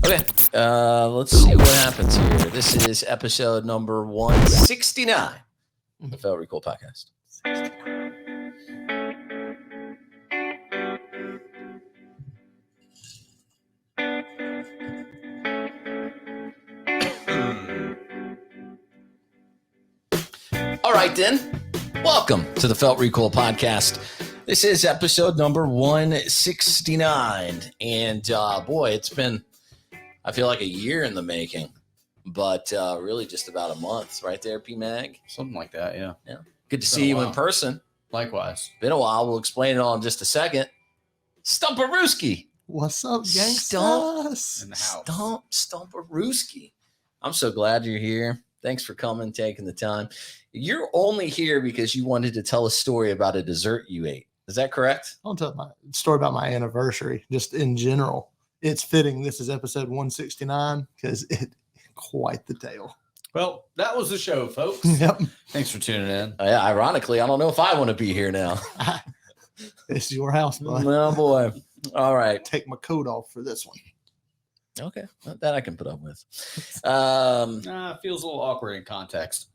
Okay, let's see what happens here. This is episode number 169 of the Felt Recoil Podcast. All right, then. Welcome to the Felt Recoil Podcast. This is episode number 169. And boy, it's been, I feel like a year in the making, but really just about a month, right there, P-Mag? Something like that, yeah. Yeah. Good to see you in person. Likewise. Been a while. We'll explain it all in just a second. Stumparooski. What's up, gangsters? In the house. Stumparooski. I'm so glad you're here. Thanks for coming, taking the time. You're only here because you wanted to tell a story about a dessert you ate. Is that correct? I'll tell my story about my anniversary, just in general. It's fitting. This is episode 169 because it quite the tale. Well, that was the show, folks. Yep. Thanks for tuning in. Yeah, ironically, I don't know if I want to be here now. It's your house, bud. Oh, boy. All right. Take my coat off for this one. Okay. That I can put up with. Feels a little awkward in context.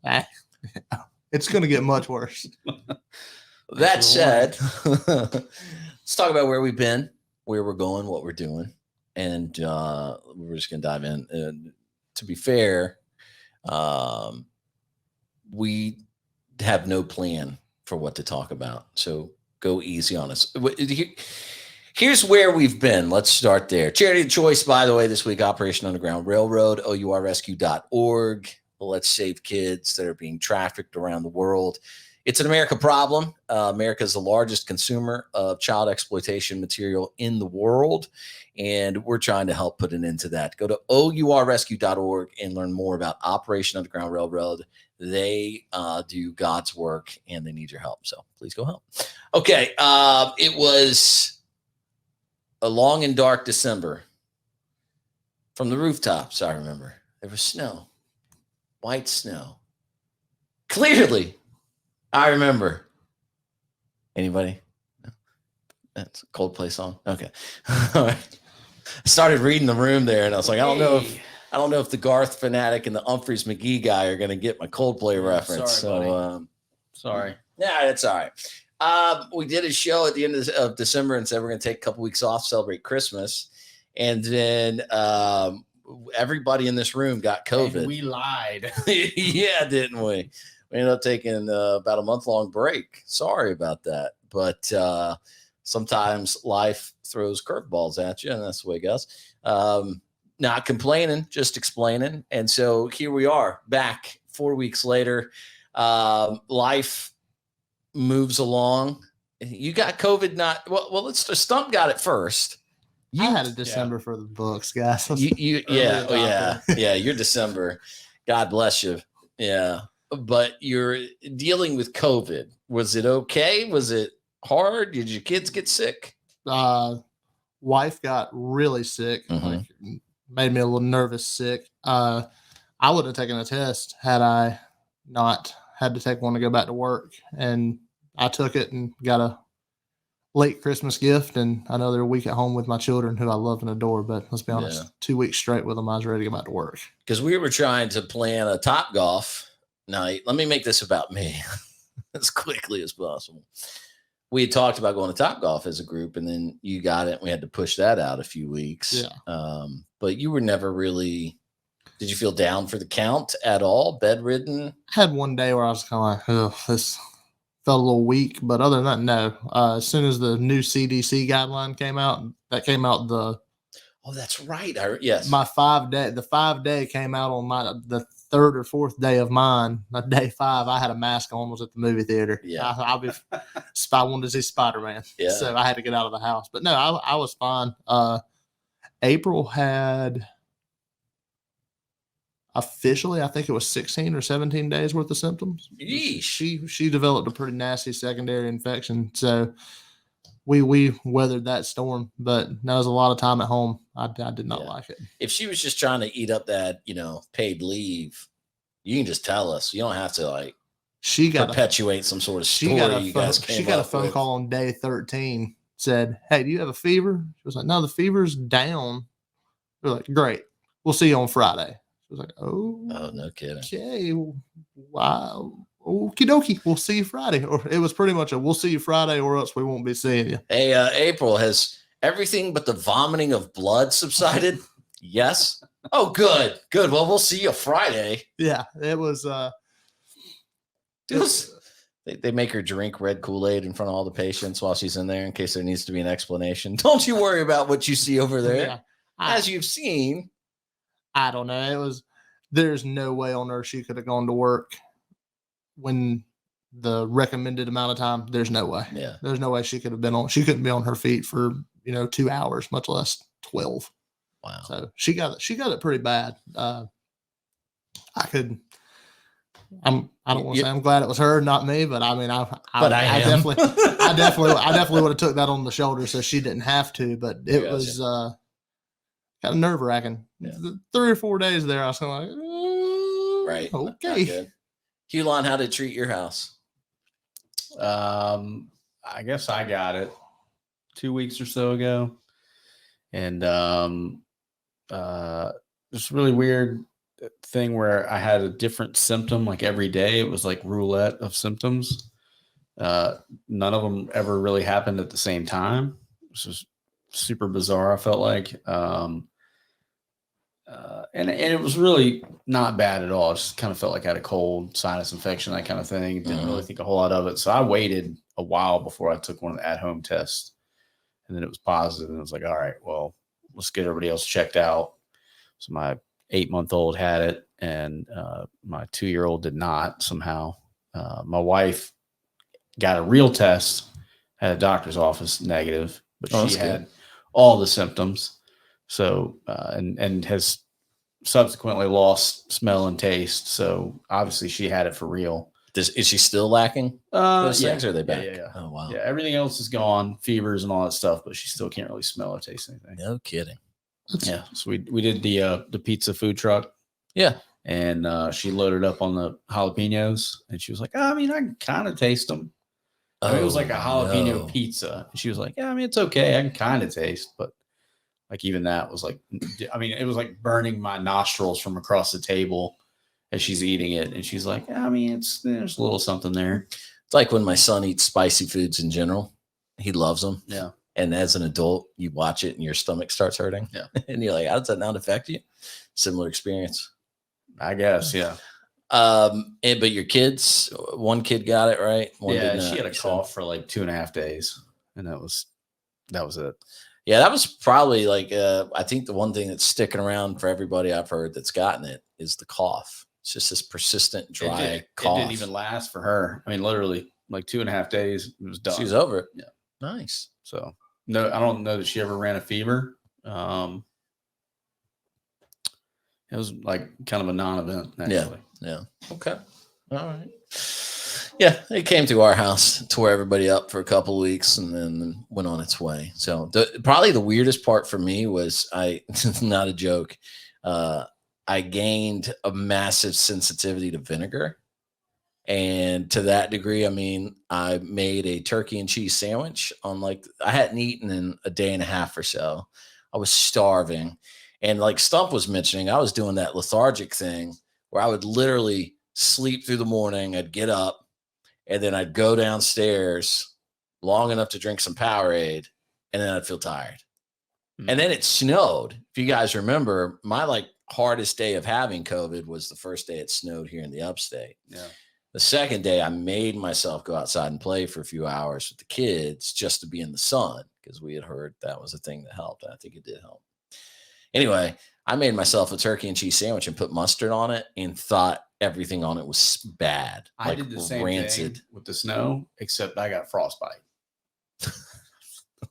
It's going to get much worse. That said, let's talk about where we've been, where we're going, what we're doing. And we're just going to dive in. And to be fair, we have no plan for what to talk about. So go easy on us. Here's where we've been. Let's start there. Charity of choice, by the way, this week, Operation Underground Railroad, OURrescue.org. Let's save kids that are being trafficked around the world. It's an America problem. America is the largest consumer of child exploitation material in the world, and we're trying to help put an end to that. Go to OURrescue.org and learn more about Operation Underground Railroad. They do God's work, and they need your help, so please go help. Okay, it was a long and dark December. From the rooftops, I remember, there was snow. White snow. Clearly, I remember. Anybody? No? That's a Coldplay song. Okay. All right. I started reading the room there, and I was like, I don't know if the Garth fanatic and the Humphreys McGee guy are going to get my Coldplay reference. Sorry, sorry. Yeah, that's all right. We did a show at the end of December and said we're going to take a couple weeks off, celebrate Christmas, and then everybody in this room got COVID. And we lied. Yeah, didn't we? We ended up taking about a month-long break. Sorry about that. But sometimes life throws curveballs at you, and that's the way it goes. Not complaining, just explaining. And so here we are, back 4 weeks later. Life moves along. You got COVID Stump got it first. I had a December for the books, guys. Yeah, you're December. God bless you. Yeah. But you're dealing with COVID. Was it okay? Was it hard? Did your kids get sick? Wife got really sick. Like, made me a little nervous sick. I would have taken a test had I not had to take one to go back to work. And I took it and got a late Christmas gift and another week at home with my children, who I love and adore. But let's be honest, 2 weeks straight with them, I was ready to go back to work. Because we were trying to plan a Topgolf night. Let me make this about me as quickly as possible. We had talked about going to Topgolf as a group, and then you got it. We had to push that out a few weeks. Yeah. But you were never really. Did you feel down for the count at all? Bedridden? I had one day where I was kind of like, oh, this felt a little weak. But other than that, no. As soon as the new CDC guideline came out, Oh, that's right. Yes. My 5 day. The 5 day came out on the third or fourth day of mine. Day 5, I had a mask on. Was at the movie theater. Yeah. I wanted to see Spider-Man. Yeah. So I had to get out of the house. But no, I was fine. April had officially, I think it was 16 or 17 days worth of symptoms. Yeesh. She developed a pretty nasty secondary infection. So we weathered that storm, but that was a lot of time at home. I did not like it. If she was just trying to eat up that, paid leave, you can just tell us. You don't have to perpetuate some sort of story. She got a phone call on day 13. Said, "Hey, do you have a fever?" She was like, "No, the fever's down, We're like, great. We'll see you on Friday. She was like, oh, no kidding. okay. Wow. Okie dokie. We'll see you Friday. Or it was pretty much a we'll see you Friday or else we won't be seeing you. Hey, April, has everything but the vomiting of blood subsided? Yes. Oh, good. Good. Well, we'll see you Friday. Yeah, it was They make her drink red Kool-Aid in front of all the patients while she's in there in case there needs to be an explanation. Don't you worry about what you see over there. Yeah. As you've seen. I don't know. There's no way on earth she could have gone to work when the recommended amount of time. There's no way. Yeah. There's no way she couldn't be on her feet for, 2 hours, much less 12. Wow. So she got it pretty bad. I don't want to say I'm glad it was her, not me, but I mean, I definitely would have took that on the shoulder so she didn't have to, but it was kind of nerve wracking. Yeah. 3 or 4 days there, I was kind of like, right. okay. Hulon, how did it treat your house? I guess I got it 2 weeks or so ago. And this really weird thing where I had a different symptom like every day. It was like roulette of symptoms. None of them ever really happened at the same time. This was super bizarre, I felt like. And it was really not bad at all. I just kind of felt like I had a cold, sinus infection, that kind of thing. Didn't really think a whole lot of it. So I waited a while before I took one of the at-home tests. And then it was positive. And I was like, all right, well, let's get everybody else checked out. So my 8-month-old had it, and my 2-year-old did not somehow. My wife got a real test at a doctor's office, negative, but she had all the symptoms. So, and has subsequently lost smell and taste. So obviously she had it for real. Is she still lacking those things? Or are they back? Yeah. Oh, wow. Yeah, everything else is gone, fevers and all that stuff, but she still can't really smell or taste anything. No kidding. Yeah. So we did the pizza food truck. Yeah. And she loaded up on the jalapenos, and she was like, I mean, I can kind of taste them. It was like a jalapeno pizza. And she was like, yeah, I mean, it's okay. I can kind of taste, but like even that was like, I mean, it was like burning my nostrils from across the table as she's eating it. And she's like, I mean, there's a little something there. It's like when my son eats spicy foods in general. He loves them. Yeah. And as an adult, you watch it and your stomach starts hurting. Yeah. And you're like, how does that not affect you? Similar experience. I guess. Yeah. But your kids, one kid got it, right? One yeah. did not, she had a cough for like 2.5 days. And that was it. Yeah, that was probably like, I think the one thing that's sticking around for everybody I've heard that's gotten it is the cough. It's just this persistent dry cough. It didn't even last for her. I mean, literally like 2.5 days, it was done. She was over it. Yeah. Nice. So no, I don't know that she ever ran a fever. It was like kind of a non-event, actually. Yeah. Okay. All right. Yeah, it came to our house, tore everybody up for a couple of weeks, and then went on its way. So probably the weirdest part for me was not a joke. I gained a massive sensitivity to vinegar. And to that degree, I mean, I made a turkey and cheese sandwich on I hadn't eaten in a day and a half or so. I was starving. And like Stump was mentioning, I was doing that lethargic thing where I would literally sleep through the morning. I'd get up and then I'd go downstairs long enough to drink some Powerade, and then I'd feel tired. Mm-hmm. And then it snowed. If you guys remember, my hardest day of having COVID was the first day it snowed here in the upstate. Yeah. The second day, I made myself go outside and play for a few hours with the kids just to be in the sun because we had heard that was a thing that helped. And I think it did help. Anyway, I made myself a turkey and cheese sandwich and put mustard on it and thought everything on it was bad. I did the same thing with the snow, except I got frostbite.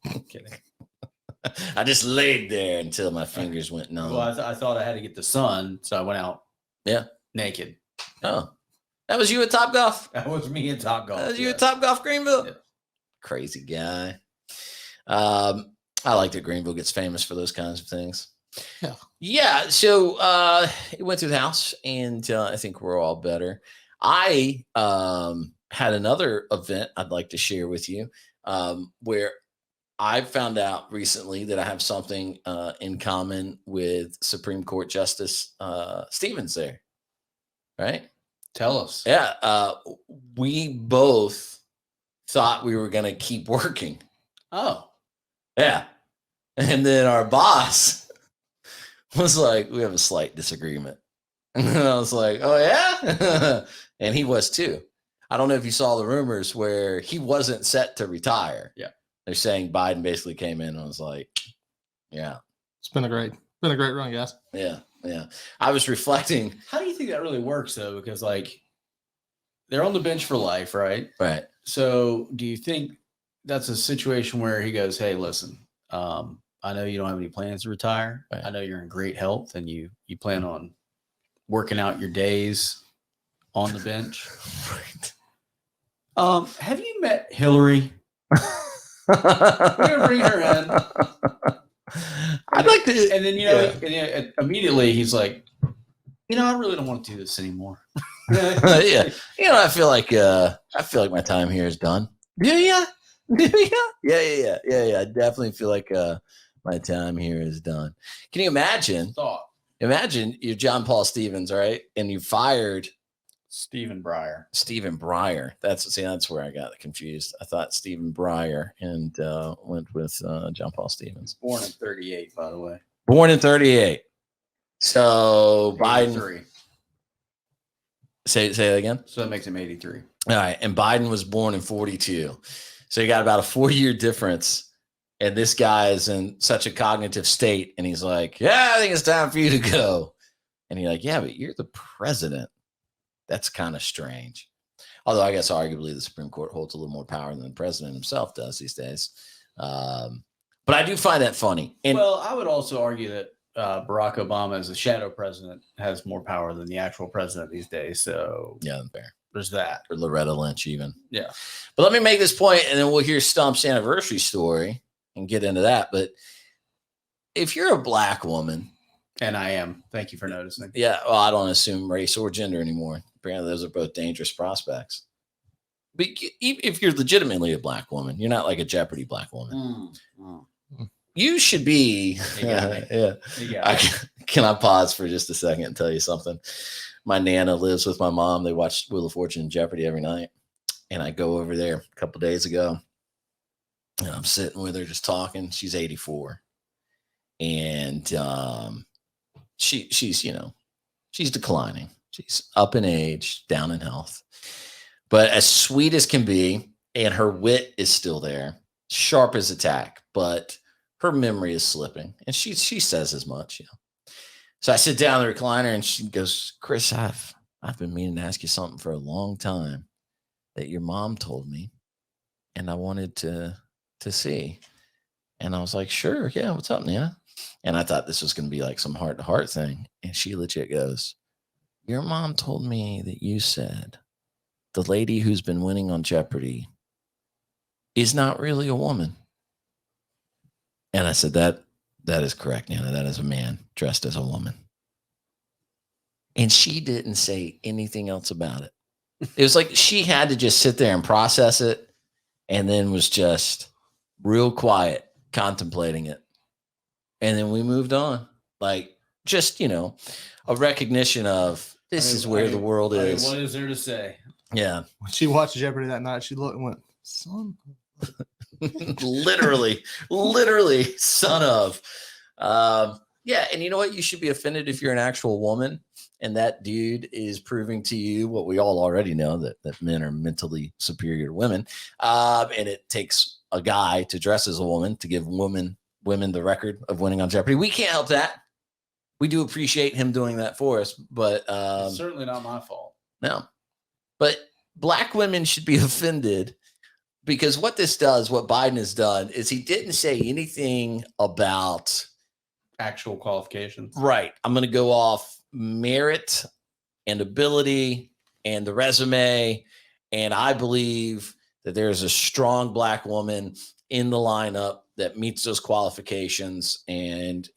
I'm kidding. I just laid there until my fingers went numb. Well, I thought I had to get the sun, so I went out. Yeah, naked. Oh, that was you at Topgolf? That was me at Topgolf. That was you at Topgolf Greenville? Yeah. Crazy guy. I like that Greenville gets famous for those kinds of things. Yeah. So it went through the house, and I think we're all better. I had another event I'd like to share with you where I found out recently that I have something in common with Supreme Court Justice Stevens there. Right? Tell us. Yeah. We both thought we were going to keep working. Oh. Yeah. And then our boss was like, we have a slight disagreement. And then I was like, oh, yeah? And he was too. I don't know if you saw the rumors where he wasn't set to retire. Yeah. They're saying Biden basically came in and was like, yeah. It's been a great run, guys. Yeah. Yeah. I was reflecting. How do you think that really works, though? Because, like, they're on the bench for life, right? Right. So do you think that's a situation where he goes, hey, listen, I know you don't have any plans to retire. Right. I know you're in great health and you plan on working out your days on the bench. Right. Have you met Hillary? We're gonna bring her in. I'd like to. And then, immediately he's like, I really don't want to do this anymore. Yeah. I feel like my time here is done. Yeah. Yeah. I definitely feel like my time here is done. Can you imagine? Imagine you're John Paul Stevens, right? And you fired Stephen Breyer. That's where I got confused. I thought Stephen Breyer and went with John Paul Stevens. Born in 1938, by the way. Born in 1938. So 83. Biden. Say that again. So that makes him 83. All right. And Biden was born in 1942. So you got about a 4-year difference. And this guy is in such a cognitive state. And he's like, yeah, I think it's time for you to go. And you're like, yeah, but you're the president. That's kind of strange. Although I guess arguably the Supreme Court holds a little more power than the president himself does these days. But I do find that funny. And well, I would also argue that Barack Obama as a shadow president has more power than the actual president these days. So yeah, fair. There's that. Or Loretta Lynch even. Yeah. But let me make this point and then we'll hear Stump's anniversary story and get into that. But if you're a black woman. And I am. Thank you for noticing. Yeah. Well, I don't assume race or gender anymore. Apparently those are both dangerous prospects. But if you're legitimately a black woman, you're not like a Jeopardy black woman. You should be. Yeah. Can I pause for just a second and tell you something? My Nana lives with my mom. They watch Wheel of Fortune and Jeopardy every night. And I go over there a couple days ago. And I'm sitting with her just talking. She's 84. And she's declining. She's up in age, down in health. But as sweet as can be, and her wit is still there, sharp as a tack, but her memory is slipping. And she says as much, So I sit down in the recliner and she goes, Kris, I've been meaning to ask you something for a long time that your mom told me. And I wanted to see. And I was like, sure. Yeah. What's up, Nana? And I thought this was going to be like some heart-to-heart thing. And she legit goes, your mom told me that you said the lady who's been winning on Jeopardy is not really a woman. And I said, that is correct, Nana. That is a man dressed as a woman. And she didn't say anything else about it. It was like she had to just sit there and process it and then was just real quiet contemplating it. And then we moved on. Like, just, a recognition of this is where the world is. What is there to say? Yeah. When she watched Jeopardy that night, she looked and went, son. literally, son of. Yeah. And you know what? You should be offended if you're an actual woman and that dude is proving to you what we all already know, that men are mentally superior to women. And it takes a guy to dress as a woman to give women the record of winning on Jeopardy. We can't help that. We do appreciate him doing that for us, but it's certainly not my fault. No. But black women should be offended because what Biden has done is he didn't say anything about actual qualifications. Right. I'm going to go off merit and ability and the resume. And I believe that there's a strong black woman in the lineup that meets those qualifications. And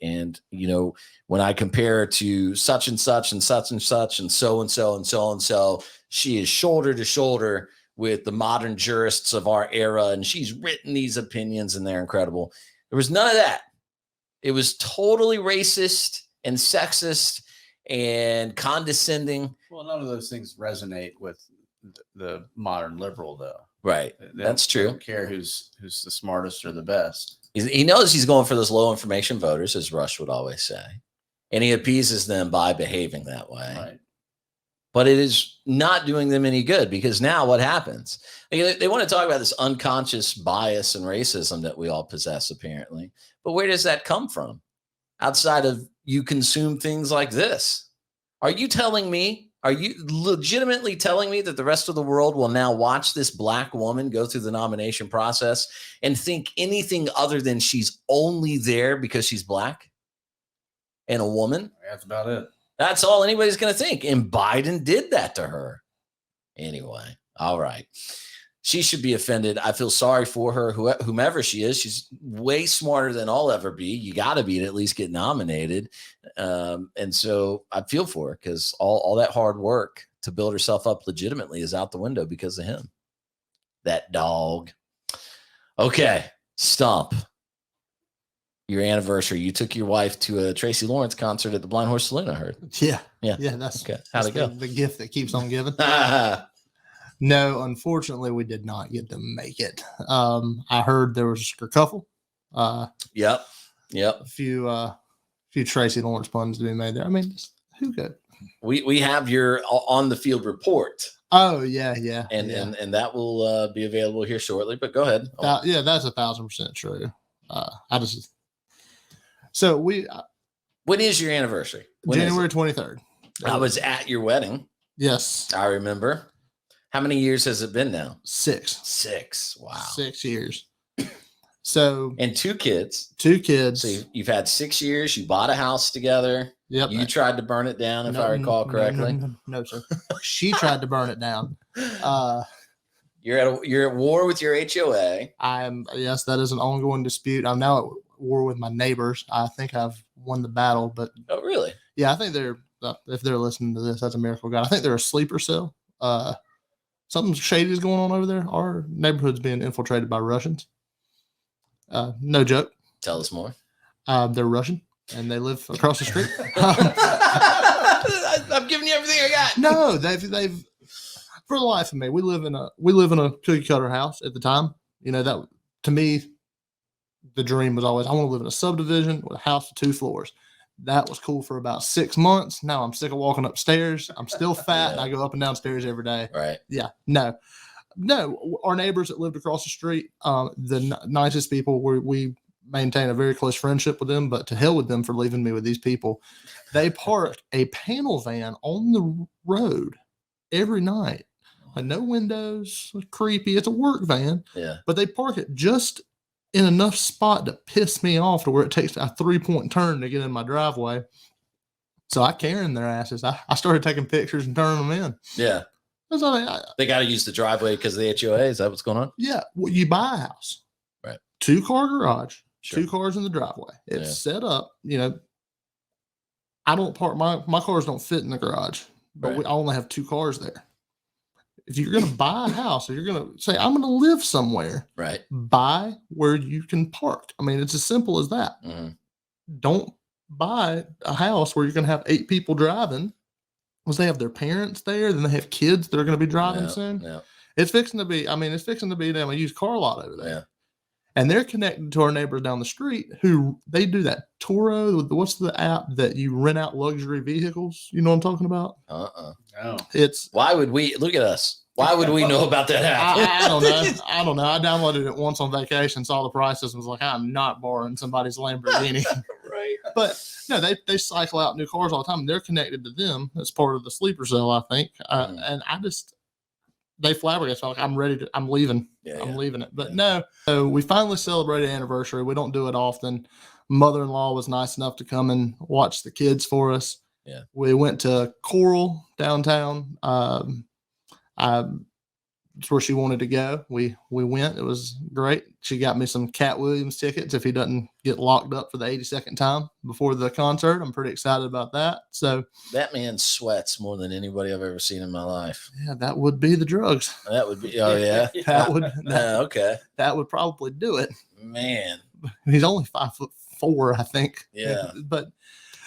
when I compare her to such and such and such and such and so and so and so and so, she is shoulder to shoulder with the modern jurists of our era, and she's written these opinions and they're incredible. There was none of that. It was totally racist and sexist and condescending. Well, none of those things resonate with the modern liberal, though. Right. That's true. They don't care who's the smartest or the best. He knows he's going for those low information voters, as Rush would always say. And he appeases them by behaving that way. Right. But it is not doing them any good, because now what happens? They want to talk about this unconscious bias and racism that we all possess, apparently. But where does that come from? Outside of you consume things like this. Are you legitimately telling me that the rest of the world will now watch this black woman go through the nomination process and think anything other than she's only there because she's black and a woman? That's about it. That's all anybody's going to think. And Biden did that to her. Anyway, all right. She should be offended. I feel sorry for her, whomever she is. She's way smarter than I'll ever be. You got to be to at least get nominated. And so I feel for her, because all that hard work to build herself up legitimately is out the window because of him. That dog. Okay, Stump. Your anniversary. You took your wife to a Tracy Lawrence concert at the Blind Horse Saloon, I heard. Yeah. Yeah. That's okay. How'd it go? The gift that keeps on giving. No, unfortunately, we did not get to make it. I heard there was a kerfuffle. Yep. A few Tracy Lawrence puns to be made there. I mean, who could? We have your on the field report. Oh yeah. And that will be available here shortly. But go ahead. Yeah, that's 1,000% true. When is your anniversary? January 23rd. I was at your wedding. Yes, I remember. How many years has it been now? 6. Wow. 6 years. So, and 2 kids. 2 kids. So you've had 6 years. You bought a house together. Yep. You tried to burn it down, if I recall correctly. No, sir. She tried to burn it down. You're at war with your HOA. Yes, that is an ongoing dispute. I'm now at war with my neighbors. I think I've won the battle, but oh, really? Yeah, I think if they're listening to this, that's a miracle, God. I think they're a sleeper cell. Something shady is going on over there. Our neighborhood's being infiltrated by Russians. No joke. Tell us more. They're Russian and they live across the street. I'm giving you everything I got. No, they've for the life of me, we live in a cookie cutter house at the time. You know, that to me, the dream was always, I want to live in a subdivision with a house with 2 floors. That was cool for about 6 months. Now I'm sick of walking upstairs. I'm still fat and I go up and down stairs every day. Right. Yeah. No. Our neighbors that lived across the street, the nicest people, we maintain a very close friendship with them, but to hell with them for leaving me with these people. They park a panel van on the road every night. No windows, creepy. It's a work van. Yeah. But they park it just in enough spot to piss me off to where it takes a 3-point turn to get in my driveway. So I Karen their asses. I started taking pictures and turning them in. Yeah. That's all they got to use the driveway because of the HOA. Is that what's going on? Yeah. Well, you buy a house. Right. 2-car garage, sure. 2 cars in the driveway. It's set up, I don't park, my cars don't fit in the garage, but I only have 2 cars there. If you're going to buy a house, or you're going to say, I'm going to live somewhere, right? Buy where you can park. I mean, it's as simple as that. Mm-hmm. Don't buy a house where you're going to have 8 people driving, because they have their parents there, then they have kids that are going to be driving soon. Yeah. It's fixing to be down a used car lot over there. Yeah. And they're connected to our neighbors down the street who they do that Turo. What's the app that you rent out luxury vehicles? You know what I'm talking about? Oh. Why would we look at us? Why would we know about that app? I don't know. I downloaded it once on vacation, saw the prices, and was like, I'm not borrowing somebody's Lamborghini. Right. But no, they cycle out new cars all the time. They're connected to them as part of the sleeper cell, I think. And they flabbergasted. Like, I'm leaving. I'm leaving it. But no, so we finally celebrated anniversary. We don't do it often. Mother-in-law was nice enough to come and watch the kids for us. Yeah. We went to Coral downtown. it's where she wanted to go. We went. It was great. She got me some Cat Williams tickets if he doesn't get locked up for the 82nd time before the concert. I'm pretty excited about that. So that man sweats more than anybody I've ever seen in my life. Yeah, that would be the drugs. That would be. Oh yeah, okay. That would probably do it. Man, he's only 5'4", I think. Yeah, but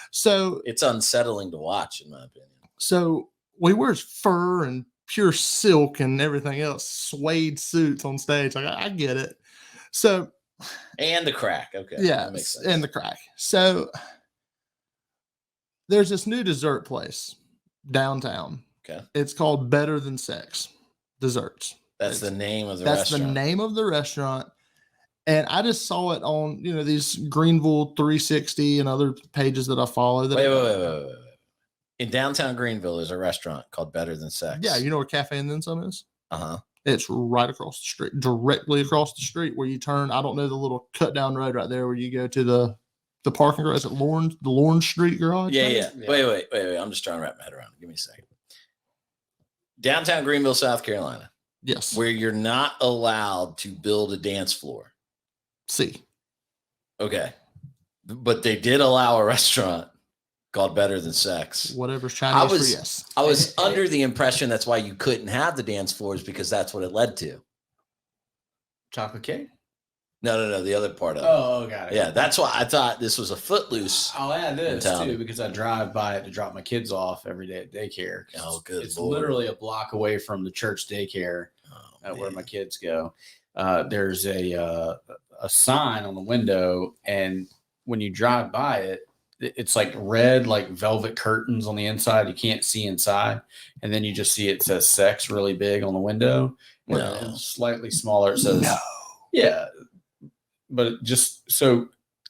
so it's unsettling to watch, in my opinion. So we wear fur and pure silk and everything else, suede suits on stage. Like I get it. So, and the crack. Okay. Yeah. That makes sense. And the crack. So there's this new dessert place downtown. Okay. It's called Better Than Sex Desserts. That's the name of the restaurant. That's the name of the restaurant. And I just saw it on, these Greenville 360 and other pages that I follow. Wait. In downtown Greenville, there's a restaurant called Better Than Sex. Yeah, you know where Cafe and Then Some is? Uh-huh. It's right across the street, directly across the street where you turn. I don't know the little cut down road right there where you go to the parking garage at the Lawrence Street garage. Yeah. Wait. I'm just trying to wrap my head around it. Give me a second. Downtown Greenville, South Carolina. Yes. Where you're not allowed to build a dance floor. See. Okay. But they did allow a restaurant called Better Than Sex. Whatever's Chinese for yes. I was under the impression that's why you couldn't have the dance floors, because that's what it led to. Chocolate cake? No, the other part of it. Oh, got it. Yeah, that's why I thought this was a Footloose. I'll add this too, because I drive by it to drop my kids off every day at daycare. Oh, good. It's literally a block away from the church daycare where my kids go. There's a sign on the window, and when you drive by it, it's like red, like velvet curtains on the inside. You can't see inside. And then you just see it says sex really big on the window. No. Slightly smaller. It says, no. Yeah. But just so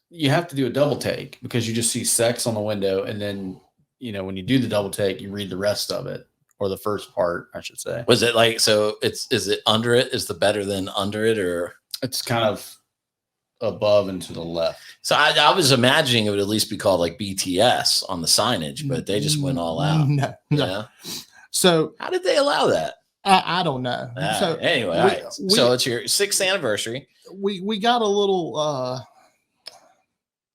you have to do a double take, because you just see sex on the window. And then, when you do the double take, you read the rest of it, or the first part, I should say. Was it like, so is it under it? Is the Better Than under it, or? It's kind of above and to the left. So I was imagining it would at least be called like BTS on the signage, but they just went all out. No. Yeah. So how did they allow that? I don't know. So anyway, so it's your 6th anniversary. We got a little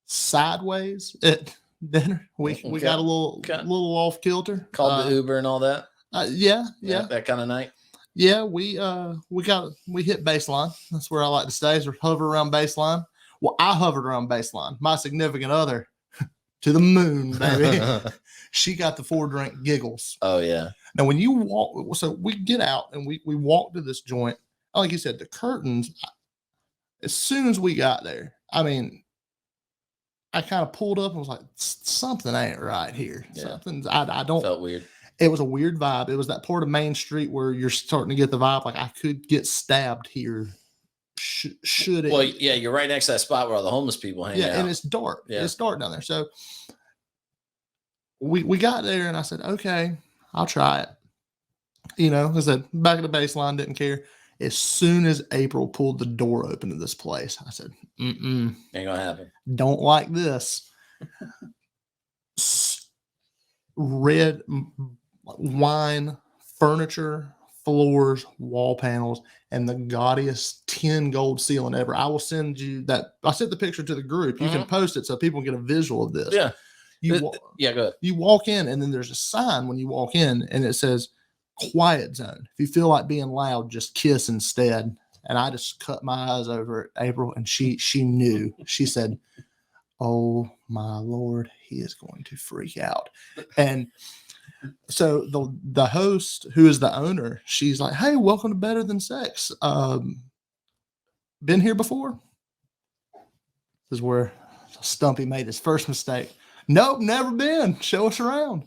sideways at dinner. We got a little off kilter. Called the Uber and all that. Yeah. That kind of night. Yeah, we hit baseline. That's where I like to stay. Is hover around baseline. Well, I hovered around baseline. My significant other, to the moon, baby. She got the 4-drink giggles. Oh yeah. Now when you walk, so we get out and we walk to this joint. Like you said, the curtains. As soon as we got there, I mean, I kind of pulled up and was like, something ain't right here. Yeah. Something's I don't felt weird. It was a weird vibe. It was that part of Main Street where you're starting to get the vibe like I could get stabbed here. Should it? Well, yeah, you're right next to that spot where all the homeless people hang out. Yeah, and it's dark. Yeah. It's dark down there. So we got there and I said, okay, I'll try it. I said, back at the baseline, didn't care. As soon as April pulled the door open to this place, I said, ain't gonna happen. Don't like this. Red wine, furniture, floors, wall panels, and the gaudiest 10 gold ceiling ever. I will send you that. I sent the picture to the group. You can post it so people can get a visual of this. Yeah. Go ahead. You walk in, and then there's a sign when you walk in, and it says quiet zone. If you feel like being loud, just kiss instead. And I just cut my eyes over at April, and she knew. She said, oh my Lord, he is going to freak out. And so the host, who is the owner, she's like, hey, welcome to Better Than Sex. Been here before? This is where Stumpy made his first mistake. Nope, never been. Show us around.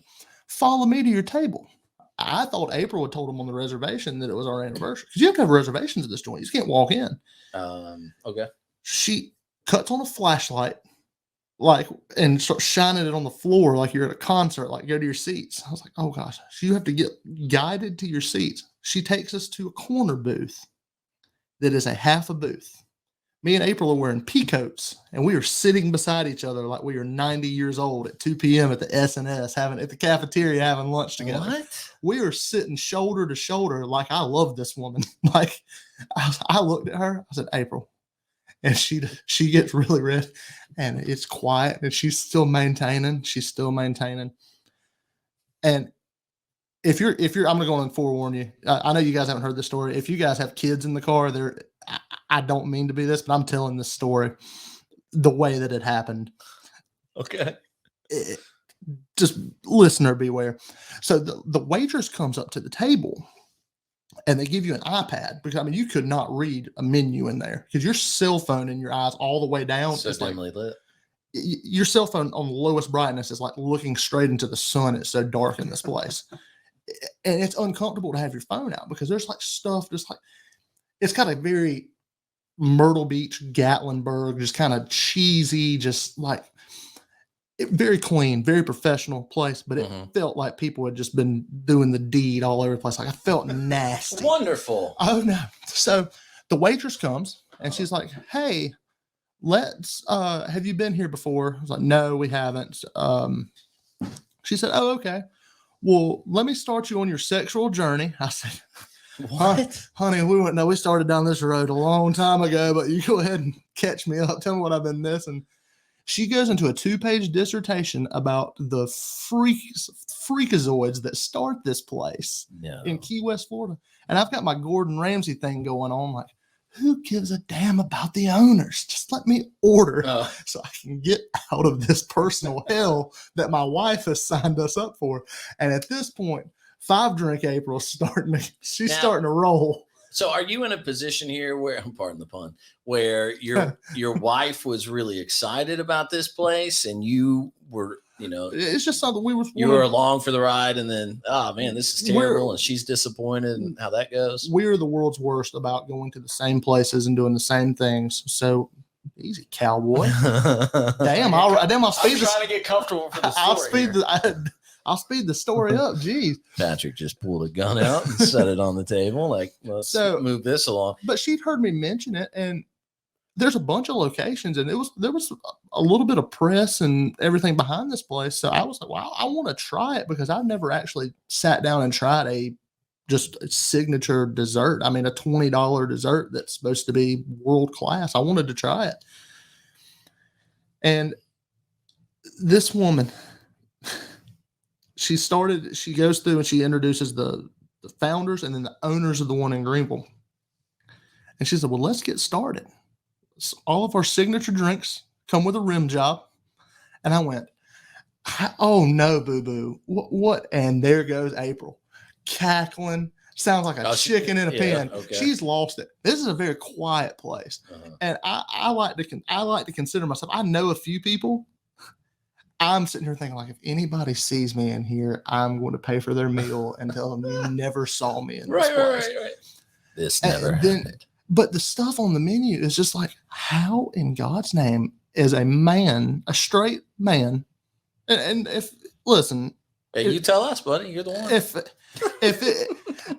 Follow me to your table. I thought April had told him on the reservation that it was our anniversary. Because you have to have reservations at this joint. You just can't walk in. Okay. She cuts on a flashlight, and starts shining it on the floor like you're at a concert, like go to your seats. I was like, oh gosh, so you have to get guided to your seats. She takes us to a corner booth that is a half a booth. Me and April are wearing peacoats, and we are sitting beside each other like we are 90 years old at 2 p.m. at the S&S, at the cafeteria having lunch together. What? We are sitting shoulder to shoulder like I love this woman. Like I looked at her, I said, April. And she gets really red, and it's quiet, and she's still maintaining. And if you're, I'm gonna go on and forewarn you. I know you guys haven't heard this story. If you guys have kids in the car, I don't mean to be this, but I'm telling this story the way that it happened. Okay. Just listener beware. So the waitress comes up to the table, and they give you an iPad, because I mean you could not read a menu in there because your cell phone in your eyes all the way down. So dimly lit. Your cell phone on the lowest brightness is like looking straight into the sun. It's so dark in this place. And it's uncomfortable to have your phone out because there's like stuff just like, it's got a very Myrtle Beach, Gatlinburg, just kind of cheesy, just like very clean, very professional place. But it felt like people had just been doing the deed all over the place. Like I felt nasty. Wonderful. Oh no. So the waitress comes and she's like, hey, have you been here before? I was like, no, we haven't. She said, oh, okay. Well, let me start you on your sexual journey. I said, what? Honey, we started down this road a long time ago, but you go ahead and catch me up. Tell me what I've been missing. She goes into a 2-page dissertation about the freakazoids that start this place in Key West, Florida. And I've got my Gordon Ramsay thing going on. Like, who gives a damn about the owners? Just let me order so I can get out of this personal hell that my wife has signed us up for. And at this point, 5-drink April's starting to roll. So are you in a position here where, pardon the pun, where your wife was really excited about this place and you were, it's just something you were along for the ride, and then, oh man, this is terrible, and she's disappointed, and how that goes. We're the world's worst about going to the same places and doing the same things. So easy, cowboy. Damn, I'll speed. I'm trying to get comfortable for the story. I'll speed the story up. Jeez. Patrick just pulled a gun out and set it on the table. Like, let's move this along. But she'd heard me mention it, and there's a bunch of locations, and there was a little bit of press and everything behind this place. So I was like, wow, I want to try it because I've never actually sat down and tried just a signature dessert. I mean, a $20 dessert that's supposed to be world class. I wanted to try it. And this woman, she goes through and she introduces the founders and then the owners of the one in Greenville. And she said, well, let's get started. So all of our signature drinks come with a rim job. And I went, oh no, boo-boo. What? And there goes April, cackling. Sounds like a chicken in a pen. Okay. She's lost it. This is a very quiet place. And I like to consider myself, I know a few people. I'm sitting here thinking, like, if anybody sees me in here, I'm going to pay for their meal and tell them you never saw me in this place. Right. This never happened. But the stuff on the menu is just like, how in God's name is a man, a straight man, and if, listen. Hey, you tell us, buddy. You're the one.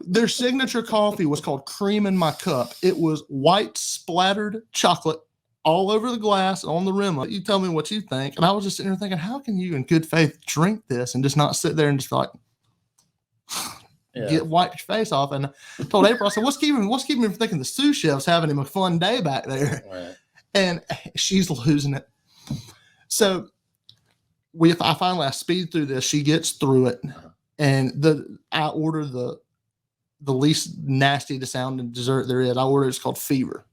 Their signature coffee was called Cream in My Cup. It was white splattered chocolate all over the glass, on the rim. You tell me what you think. And I was just sitting there thinking, how can you in good faith drink this and just not sit there and just like wipe your face off? And I told April, I said, what's keeping me from thinking the sous chef's having him a fun day back there? Right. And she's losing it. So I speed through this. She gets through it. And I order the least nasty to sound dessert there is. I ordered, it's called Fever.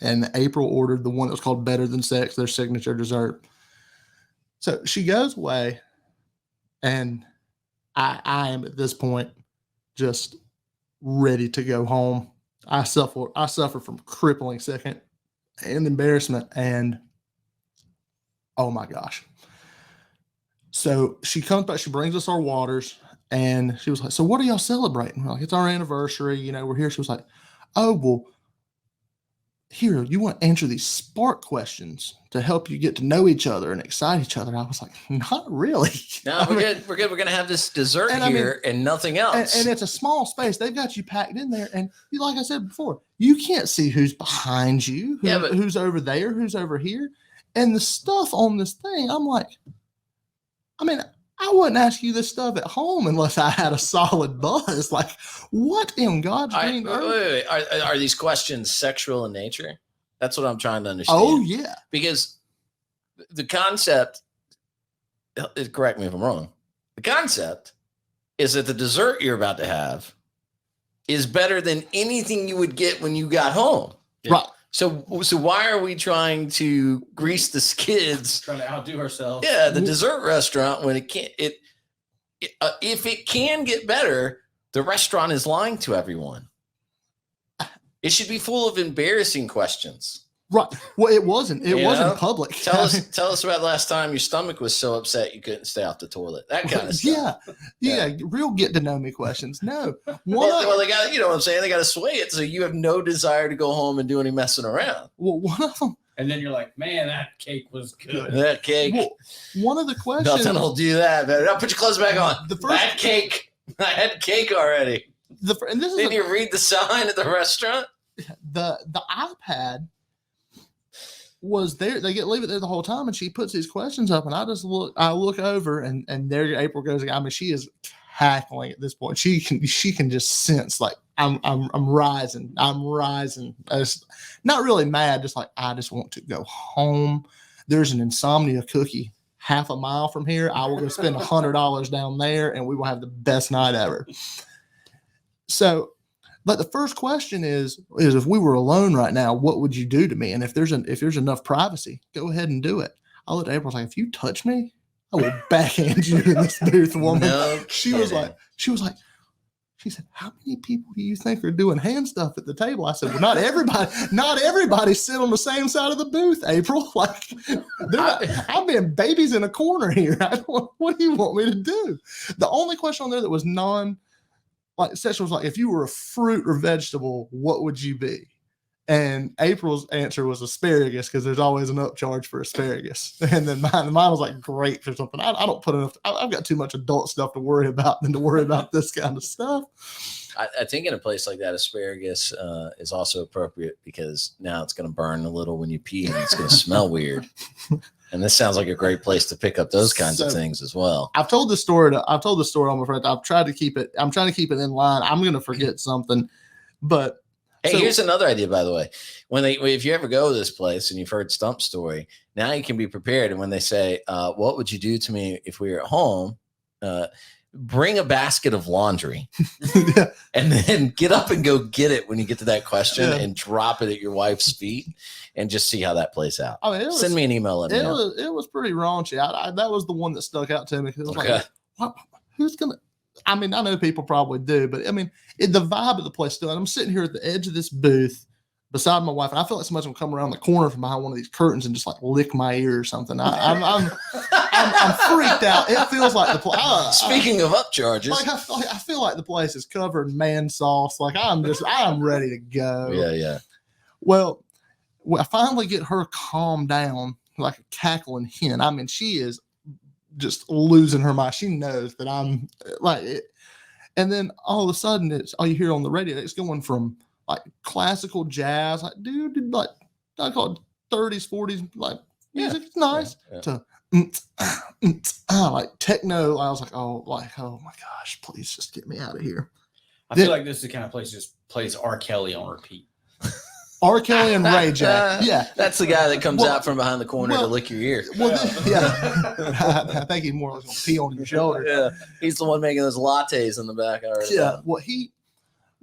And April ordered the one that was called Better Than Sex, their signature dessert. So she goes away, and I am at this point just ready to go home. I suffer from crippling second and embarrassment, and oh my gosh. So she comes back, she brings us our waters, and she was like, so what are y'all celebrating? We're like, it's our anniversary, we're here. She was like, oh, well, here, you want to answer these spark questions to help you get to know each other and excite each other. I was like, not really. No, we're good. We're good. We're gonna have this dessert here and nothing else. And it's a small space. They've got you packed in there, and like I said before, you can't see who's behind you, who's over there, who's over here, and the stuff on this thing. I'm like, I mean, I wouldn't ask you this stuff at home unless I had a solid buzz. Like, what in God's green earth? Wait. Are these questions sexual in nature? That's what I'm trying to understand. Oh, yeah. Because the concept, correct me if I'm wrong, the concept is that the dessert you're about to have is better than anything you would get when you got home. Right. So why are we trying to grease the skids? Trying to outdo ourselves. Yeah, the dessert restaurant, when it can't, if it can get better, the restaurant is lying to everyone. It should be full of embarrassing questions. Right. Well, it wasn't. It wasn't public. Tell us about last time your stomach was so upset you couldn't stay off the toilet. That kind of stuff. Yeah. Real get to know me questions. No. Well, they got, you know what I'm saying? They got to sway it so you have no desire to go home and do any messing around. Well, one of them. And then you're like, man, that cake was good. That cake. Well, one of the questions. Nothing will do that. Man. Now put your clothes back on. That cake. I had cake already. Didn't you read the sign at the restaurant? The iPad was there. They leave it there the whole time, and she puts these questions up, and I look over, and there April goes. I mean, she is cackling at this point. She can just sense like I'm rising. I'm rising. It's not really mad, just like I just want to go home. There's an insomnia cookie half a mile from here. I will go spend $100 down there, and we will have the best night ever. So. But the first question is if we were alone right now, what would you do to me? And if there's enough privacy, go ahead and do it. I looked at April like, if you touch me, I will backhand you in this booth, woman. No she said, how many people do you think are doing hand stuff at the table? I said, well, not everybody sit on the same side of the booth, April. Like, I've been babies in a corner here. What do you want me to do? The only question on there that was sexual was like, if you were a fruit or vegetable, what would you be? And April's answer was asparagus, because there's always an upcharge for asparagus. And then mine was like grapes or something. I don't put enough. I've got too much adult stuff to worry about than to worry about this kind of stuff. I think in a place like that, asparagus is also appropriate, because now it's going to burn a little when you pee, and it's going to smell weird. And this sounds like a great place to pick up those kinds of things as well. I've told the story on my friend. I'm trying to keep it in line. I'm going to forget something, but hey, here's another idea, by the way. If you ever go to this place and you've heard Stump's story, now you can be prepared. And when they say, what would you do to me if we were at home? Bring a basket of laundry and then get up and go get it when you get to that question and drop it at your wife's feet and just see how that plays out. I mean, send me an email. Let me know. It was pretty raunchy. That was the one that stuck out to me. It was like, who's going to, I mean, I know people probably do, but I mean, the vibe of the place still, and I'm sitting here at the edge of this booth beside my wife, and I feel like somebody's gonna come around the corner from behind one of these curtains and just like lick my ear or something. I'm freaked out. It feels like the place. Speaking of upcharges, like I feel like the place is covered in man sauce. Like I'm ready to go. Yeah. Well, I finally get her calmed down like a cackling hen. I mean, she is just losing her mind. She knows that I'm like it. And then all of a sudden, it's all you hear on the radio. It's going from like classical jazz, like dude, like I call it 30s, 40s, like music, it's nice, to like techno. I was like, oh my gosh, please just get me out of here. I feel like this is the kind of place that just plays R. Kelly on repeat. R. Kelly and Ray J. Yeah. That's the guy that comes out from behind the corner to lick your ear. I think he's more like going to pee on your shoulder. Yeah. He's the one making those lattes in the back.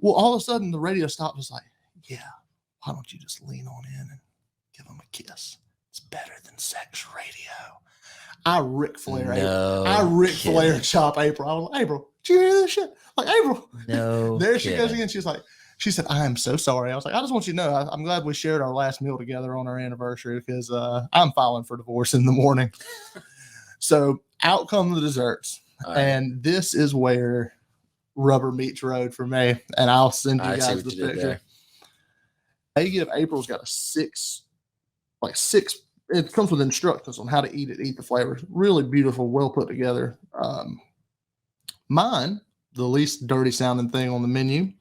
Well, all of a sudden the radio stopped. Was like, yeah, why don't you just lean on in and give him a kiss? It's better than sex radio. I Ric Flair chop April. I was like, April, did you hear this shit? Like, April. No. There she goes again. She said, I am so sorry. I was like, I just want you to know, I'm glad we shared our last meal together on our anniversary, because I'm filing for divorce in the morning. So out come the desserts. Right. And this is where rubber meets road for me. And I'll send you guys the picture. They give April's got a 6. It comes with instructions on how to eat it, eat the flavors. Really beautiful, well put together. Mine, the least dirty sounding thing on the menu.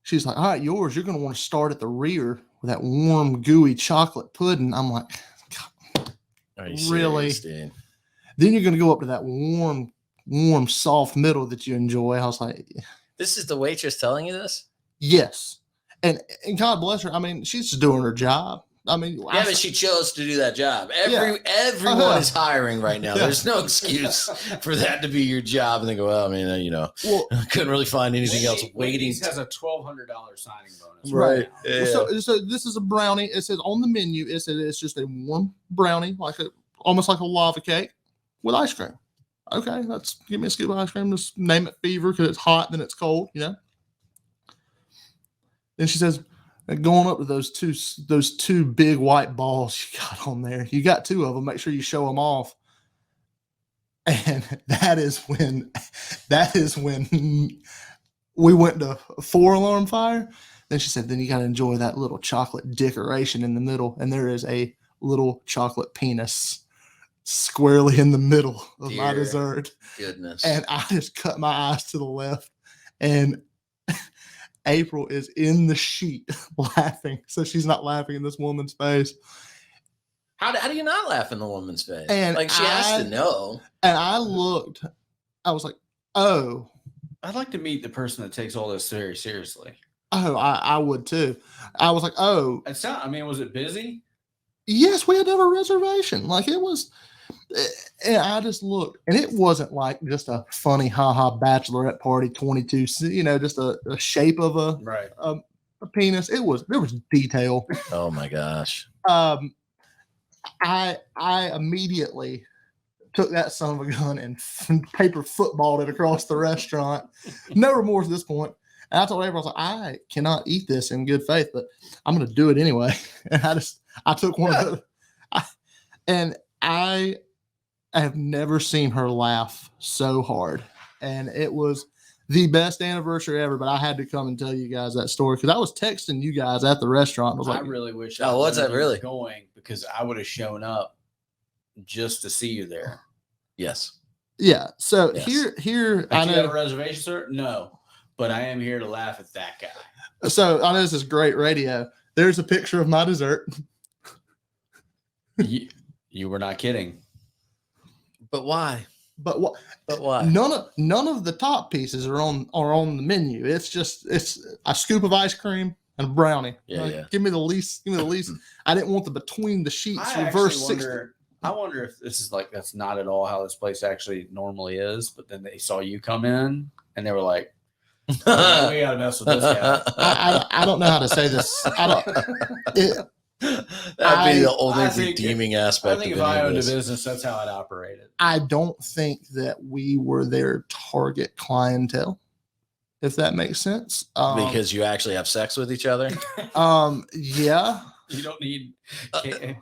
She's like, all right, yours, you're going to want to start at the rear with that warm, gooey chocolate pudding. I'm like, God, Are you really? serious, dude? Then you're going to go up to that warm, soft middle that you enjoy. I was like, This is the waitress telling you this? yes. And God bless her. I mean, she's just doing her job. I mean, Yeah, but she chose to do that job. Everyone is hiring right now. Yeah. There's no excuse for that to be your job. And they go, well, I mean, well, I couldn't really find anything else waiting. Wendy's has a $1,200 signing bonus. Right. Yeah. So this is a brownie. It says on the menu, it says it's just a warm brownie, almost like a lava cake with ice cream. Okay, give me a scoop of ice cream. Just name it Fever because it's hot, then it's cold, Then she says, going up to those two big white balls you got on there. You got 2 of them. Make sure you show them off. And that is when we went to 4-alarm fire. Then she said, then you got to enjoy that little chocolate decoration in the middle. And there is a little chocolate penis squarely in the middle of my dessert. Goodness. And I just cut my eyes to the left, and April is in the sheet laughing. So she's not laughing in this woman's face. How do you not laugh in the woman's face? And she has to know. And I looked, I was like, oh. I'd like to meet the person that takes all this very seriously. Oh, I would too. I was like, oh. Was it busy? Yes, we had to have a reservation. It was, and I just looked, and it wasn't like just a funny haha bachelorette party 22, just a shape of a penis. There was detail. Oh my gosh. I immediately took that son of a gun and paper footballed it across the restaurant. No remorse at this point. And I told April, I was like, I cannot eat this in good faith, but I'm going to do it anyway. And I took one of and I have never seen her laugh so hard. And it was the best anniversary ever, but I had to come and tell you guys that story because I was texting you guys at the restaurant. I really wish what's that really going, because I would have shown up just to see you there. Yes. Yeah. So yes. Here I know. You have a reservation, sir? No, but I am here to laugh at that guy. So I know this is great radio. There's a picture of my dessert. You were not kidding. But why? But what? But why? None of the top pieces are on the menu. It's a scoop of ice cream and a brownie. Yeah. Give me the least. I didn't want the between the sheets reverse 60. I wonder if this is that's not at all how this place actually normally is. But then they saw you come in and they were like, "We gotta mess with this guy." I don't know how to say this. That'd be the only redeeming aspect. I think if I owned a business, that's how I'd operate it. I don't think that we were their target clientele, if that makes sense. Because you actually have sex with each other. Yeah. You don't need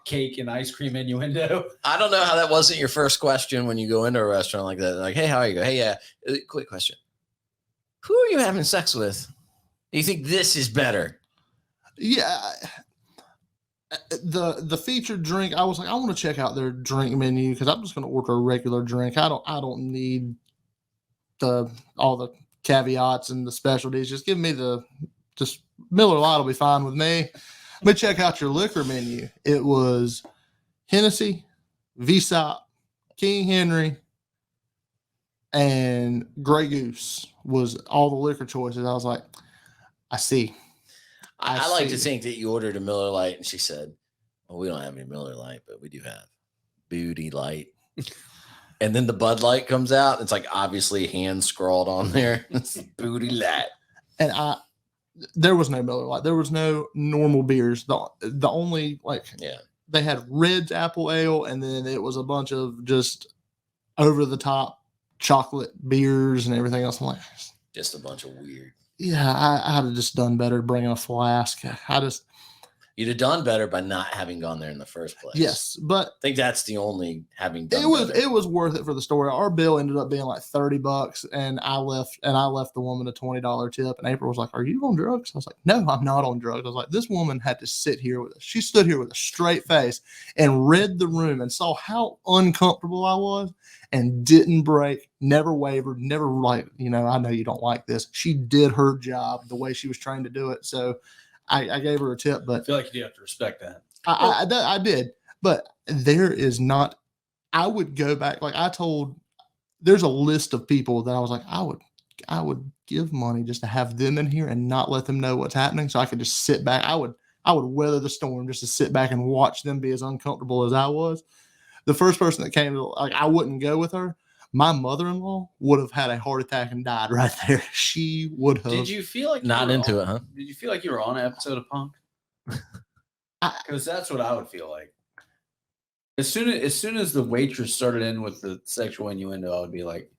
cake and ice cream innuendo. I don't know how that wasn't your first question when you go into a restaurant like that. Like, hey, how are you? Hey, yeah. Quick question. Who are you having sex with? Do you think this is better? Yeah. The featured drink, I was like, I want to check out their drink menu because I'm just going to order a regular drink. I don't need all the caveats and the specialties. Just give me just Miller Lite will be fine with me. Let me check out your liquor menu. It was Hennessy, VSOP, King Henry, and Grey Goose was all the liquor choices. I was like, I see. I like to think that you ordered a Miller Lite and she said, well, we don't have any Miller Lite, but we do have Booty Light. And then the Bud Light comes out. It's obviously hand scrawled on there. It's Booty Light. And there was no Miller Lite. There was no normal beers. The only they had Red's Apple Ale, and then it was a bunch of just over the top chocolate beers and everything else. I'm like, just a bunch of weird. Yeah, I had just done better bringing a flask. You'd have done better by not having gone there in the first place. Yes, but I think that's the only having done it was worth it for the story. Our bill ended up being like $30, and I left the woman a $20 tip. And April was like, "Are you on drugs?" I was like, "No, I'm not on drugs." I was like, "This woman had to sit here with us. She stood here with a straight face and read the room and saw how uncomfortable I was, and didn't break, never wavered, never like, I know you don't like this." She did her job the way she was trained to do it. So I gave her a tip, but I feel like you do have to respect that. I did, but there is not. I would go back. Like there's a list of people that I was like, I would give money just to have them in here and not let them know what's happening, so I could just sit back. I would weather the storm just to sit back and watch them be as uncomfortable as I was. The first person that came, like, I wouldn't go with her. My mother-in-law would have had a heart attack and died right there. She would have. Did you feel like not into it, huh? Did you feel like you were on an episode of Punk? Because that's what I would feel like. As soon as the waitress started in with the sexual innuendo, I would be like,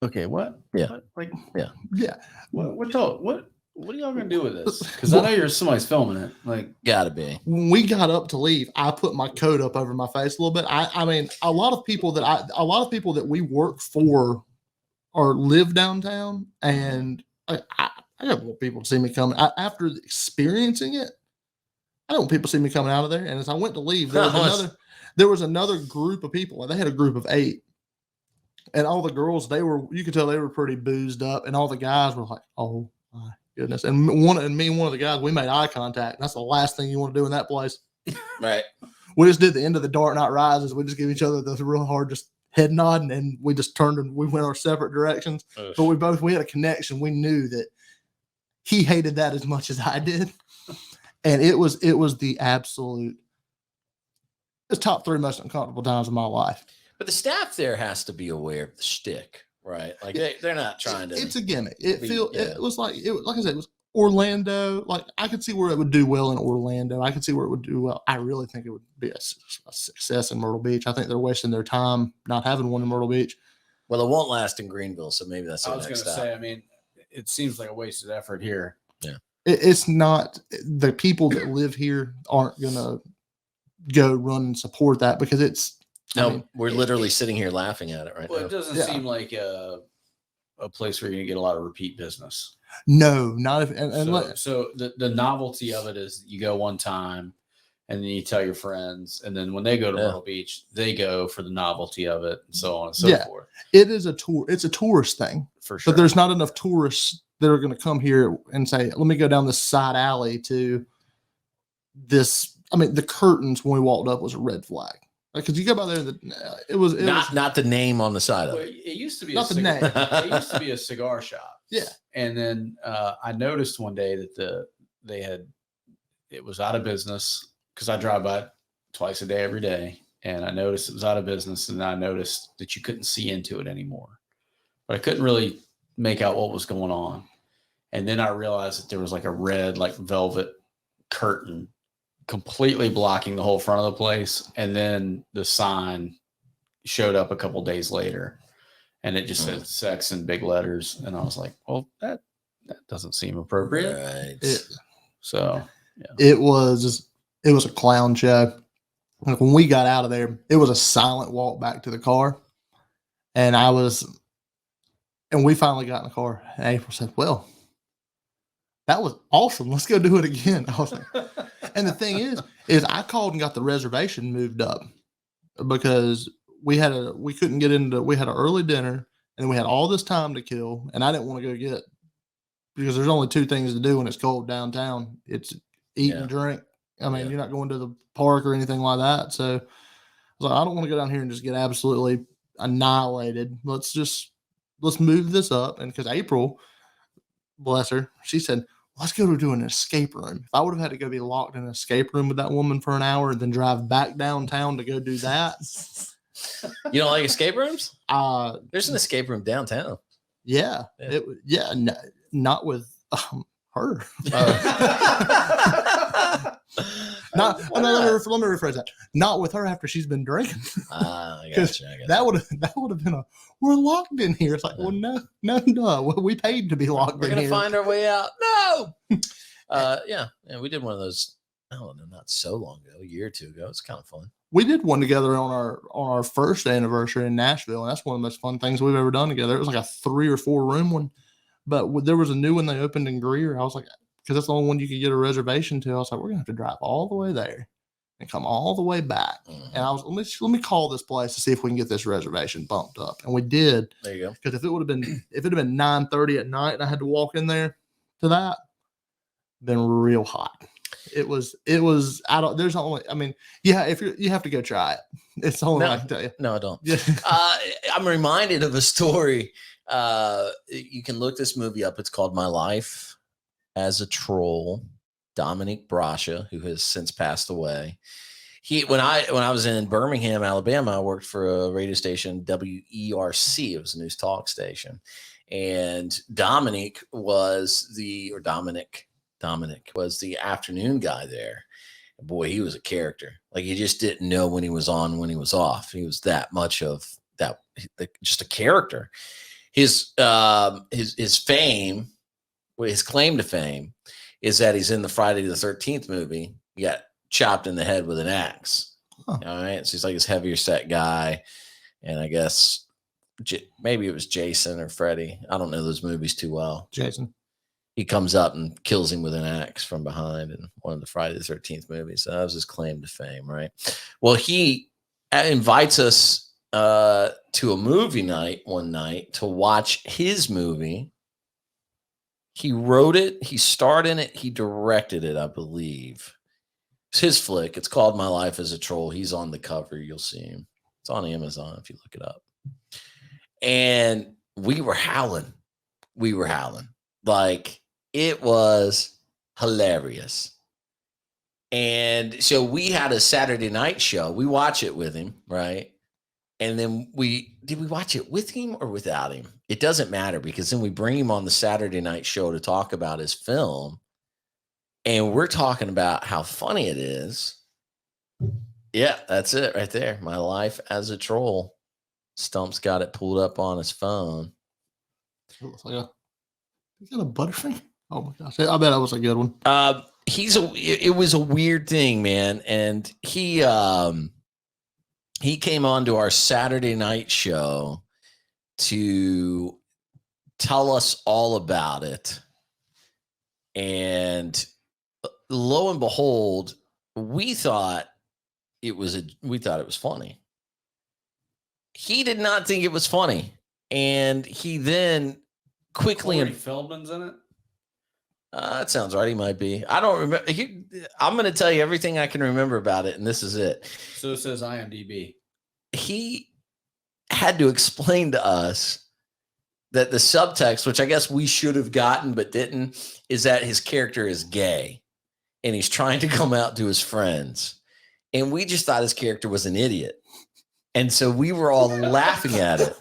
"Okay, what? Yeah, what? Like, yeah. What are y'all gonna do with this?" Because I know somebody's filming it. Like, gotta be. When we got up to leave, I put my coat up over my face a little bit. I mean, a lot of people that we work for or live downtown, and I don't want people to see me coming after experiencing it. I don't want people to see me coming out of there. And as I went to leave, there was another group of people, and they had a group of 8. And all the girls, you could tell they were pretty boozed up, and all the guys were like, "Oh my goodness." And one of the guys, we made eye contact. And that's the last thing you want to do in that place. Right. We just did the end of the Dark Knight Rises. We just give each other the real hard just head nod, and we just turned and we went our separate directions. Ugh. But we had a connection. We knew that he hated that as much as I did. And it was the absolute, it's top 3 most uncomfortable times of my life. But the staff there has to be aware of the shtick, right? Like they're not trying to. It's a gimmick. It was like I said, it was Orlando. Like, I could see where it would do well in Orlando. I could see where it would do well. I really think it would be a success in Myrtle Beach. I think they're wasting their time not having one in Myrtle Beach. Well, it won't last in Greenville, so maybe that's. I was going to say. I mean, it seems like a wasted effort here. Yeah. It's not. The people that live here aren't going to go run and support that, because it's. We're literally sitting here laughing at it right now. It doesn't seem like a place where you're going to get a lot of repeat business. No, not if. So the novelty of it is you go one time, and then you tell your friends, and then when they go to Myrtle Beach, they go for the novelty of it, and so on and so forth. It is a tour. It's a tourist thing for sure. But there's not enough tourists that are going to come here and say, "Let me go down this side alley to this." I mean, the curtains when we walked up was a red flag. Because you go by there, it was not the name on the side of it. It used to be not the name. It used to be a cigar shop. Yeah, and then I noticed one day that it was out of business, because I drive by it twice a day every day, and I noticed it was out of business, and I noticed that you couldn't see into it anymore, but I couldn't really make out what was going on. And then I realized that there was like a red, like velvet curtain completely blocking the whole front of the place. And then the sign showed up a couple days later, and it just said sex in big letters. And I was like, well, that doesn't seem appropriate. Right. It was a clown show. Like, when we got out of there, it was a silent walk back to the car. And we finally got in the car, and April said, "Well, that was awesome. Let's go do it again." I was like, and the thing is I called and got the reservation moved up, because we had an early dinner, and then we had all this time to kill, and I didn't want to go because there's only 2 things to do when it's cold downtown. It's eat and drink. I mean, you're not going to the park or anything like that. So I was like, I don't want to go down here and just get absolutely annihilated. Let's move this up. And because April, bless her, she said, "Let's go to do an escape room." If I would have had to go be locked in an escape room with that woman for an hour and then drive back downtown to go do that. You don't like escape rooms? There's an escape room downtown. Yeah. Not with her. Let me rephrase that. Not with her after she's been drinking. I gotcha. That would have been we're locked in here. It's like, well, no. We paid to be locked in here. We're gonna find our way out. No. Yeah, we did one of those. I don't know, not so long ago, a year or two ago. It's kind of fun. We did one together on our first anniversary in Nashville, and that's one of the most fun things we've ever done together. It was like a 3 or 4 room one, but there was a new one they opened in Greer. I was like, because that's the only one you could get a reservation to. I was like, we're gonna have to drive all the way there and come all the way back. Mhm. And I was let me call this place to see if we can get this reservation bumped up, and we did. There you go. Because if it had been 9:30 at night and I had to walk in there to that, been real hot. It was I don't there's only I mean, yeah, if you have to go try it. It's the only thing I can tell you. No, I don't. Yeah. I'm reminded of a story. You can look this movie up. It's called My Life as a Troll. Dominic Brasha, who has since passed away. When I was in Birmingham, Alabama, I worked for a radio station, WERC. It was a news talk station. And Dominic was the afternoon guy there. Boy, he was a character. Like, you just didn't know when he was on, when he was off. He was that much of that, just a character. His fame, his claim to fame, is that he's in the Friday the 13th movie. He got chopped in the head with an axe. Huh. All right, so he's like this heavier set guy, and I guess maybe it was Jason or Freddy. I don't know those movies too well. Jason. He comes up and kills him with an axe from behind in one of the Friday the 13th movies. So that was his claim to fame, right? Well, he invites us to a movie night one night to watch his movie. He wrote it, he starred in it, he directed it, I believe. It's his flick. It's called My Life as a Troll. He's on the cover. You'll see him. It's on Amazon if you look it up. And we were howling. Like, it was hilarious. And so we had a Saturday night show. We watch it with him, right? And then did we watch it with him or without him? It doesn't matter, because then we bring him on the Saturday night show to talk about his film. And we're talking about how funny it is. Yeah, that's it right there. My Life as a Troll. Stump's got it pulled up on his phone. It looks like you got a Butterfinger? Oh my gosh. I bet that was a good one. It was a weird thing, man. And he came on to our Saturday night show to tell us all about it. And lo and behold, we thought it was funny. He did not think it was funny. And he then quickly... Corey Feldman's in it? That sounds right. He might be. I don't remember. I'm going to tell you everything I can remember about it, and this is it. So it says IMDb. He had to explain to us that the subtext, which I guess we should have gotten but didn't, is that his character is gay, and he's trying to come out to his friends. And we just thought his character was an idiot. And so we were all laughing at it,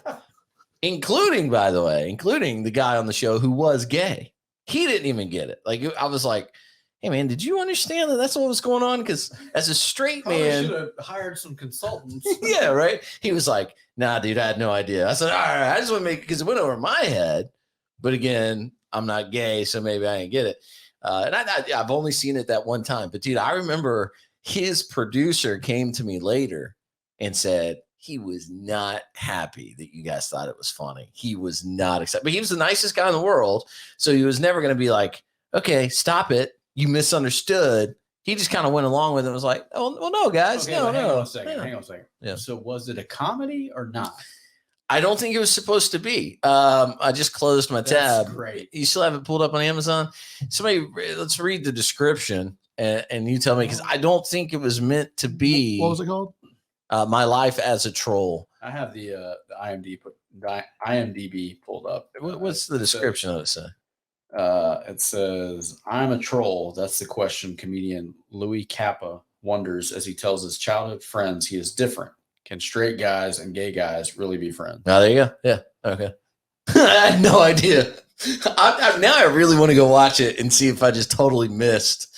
including the guy on the show who was gay. He didn't even get it. Like, I was like, hey, man, did you understand that that's what was going on? Because as a straight man, should have hired some consultants. Yeah, right. He was like, nah, dude, I had no idea. I said, all right, I just want to make, because it went over my head. But again, I'm not gay, so maybe I didn't get it. And I've only seen it that one time. But dude, I remember his producer came to me later and said he was not happy that you guys thought it was funny. He was not excited, but he was the nicest guy in the world. So he was never going to be like, okay, stop it. You misunderstood. He just kind of went along with it and was like, oh, well, no, guys. Okay, no. Hang on a second. Yeah. So was it a comedy or not? I don't think it was supposed to be. I just closed my tab. Great. You still have it pulled up on Amazon? Somebody, let's read the description and you tell me, because I don't think it was meant to be. What was it called? My Life as a Troll. I have the IMDb pulled up. What's the description of it say? It says, I'm a troll. That's the question comedian Louis Kappa wonders as he tells his childhood friends he is different. Can straight guys and gay guys really be friends? Oh, there you go. Yeah. Okay. I had no idea. Now I really want to go watch it and see if I just totally missed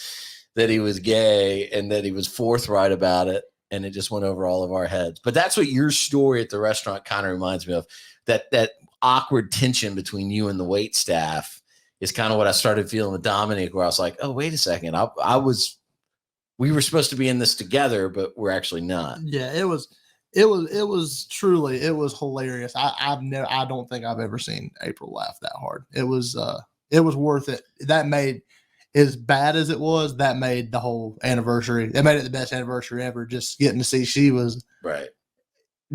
that he was gay and that he was forthright about it. And it just went over all of our heads. But that's what your story at the restaurant kind of reminds me of. That awkward tension between you and the wait staff. is kind of what I started feeling with Dominic, where I was like, oh, wait a second. We were supposed to be in this together, but we're actually not. Yeah, it was truly hilarious. I don't think I've ever seen April laugh that hard. It was worth it. That made, as bad as it was, that made the whole anniversary. It made it the best anniversary ever. Just getting to see, she was right.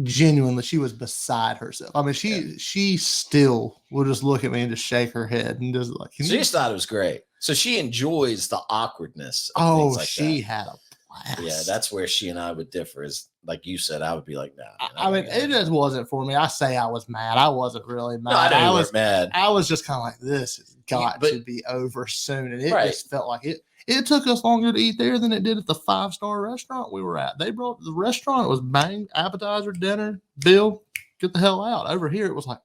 Genuinely, she was beside herself. I mean, she still will just look at me and just shake her head and just like. She just thought it was great. So she enjoys the awkwardness. Oh, she had a blast. Yeah, that's where she and I would differ. Is like you said, I would be like, nah. I mean, it just wasn't for me. I say I was mad. I wasn't really mad. No, I was mad. I was just kind of like, this has got to be over soon, and it just felt like it. It took us longer to eat there than it did at the 5-star restaurant we were at. They brought the restaurant. It was bang, appetizer, dinner, bill, get the hell out. Over here, it was like,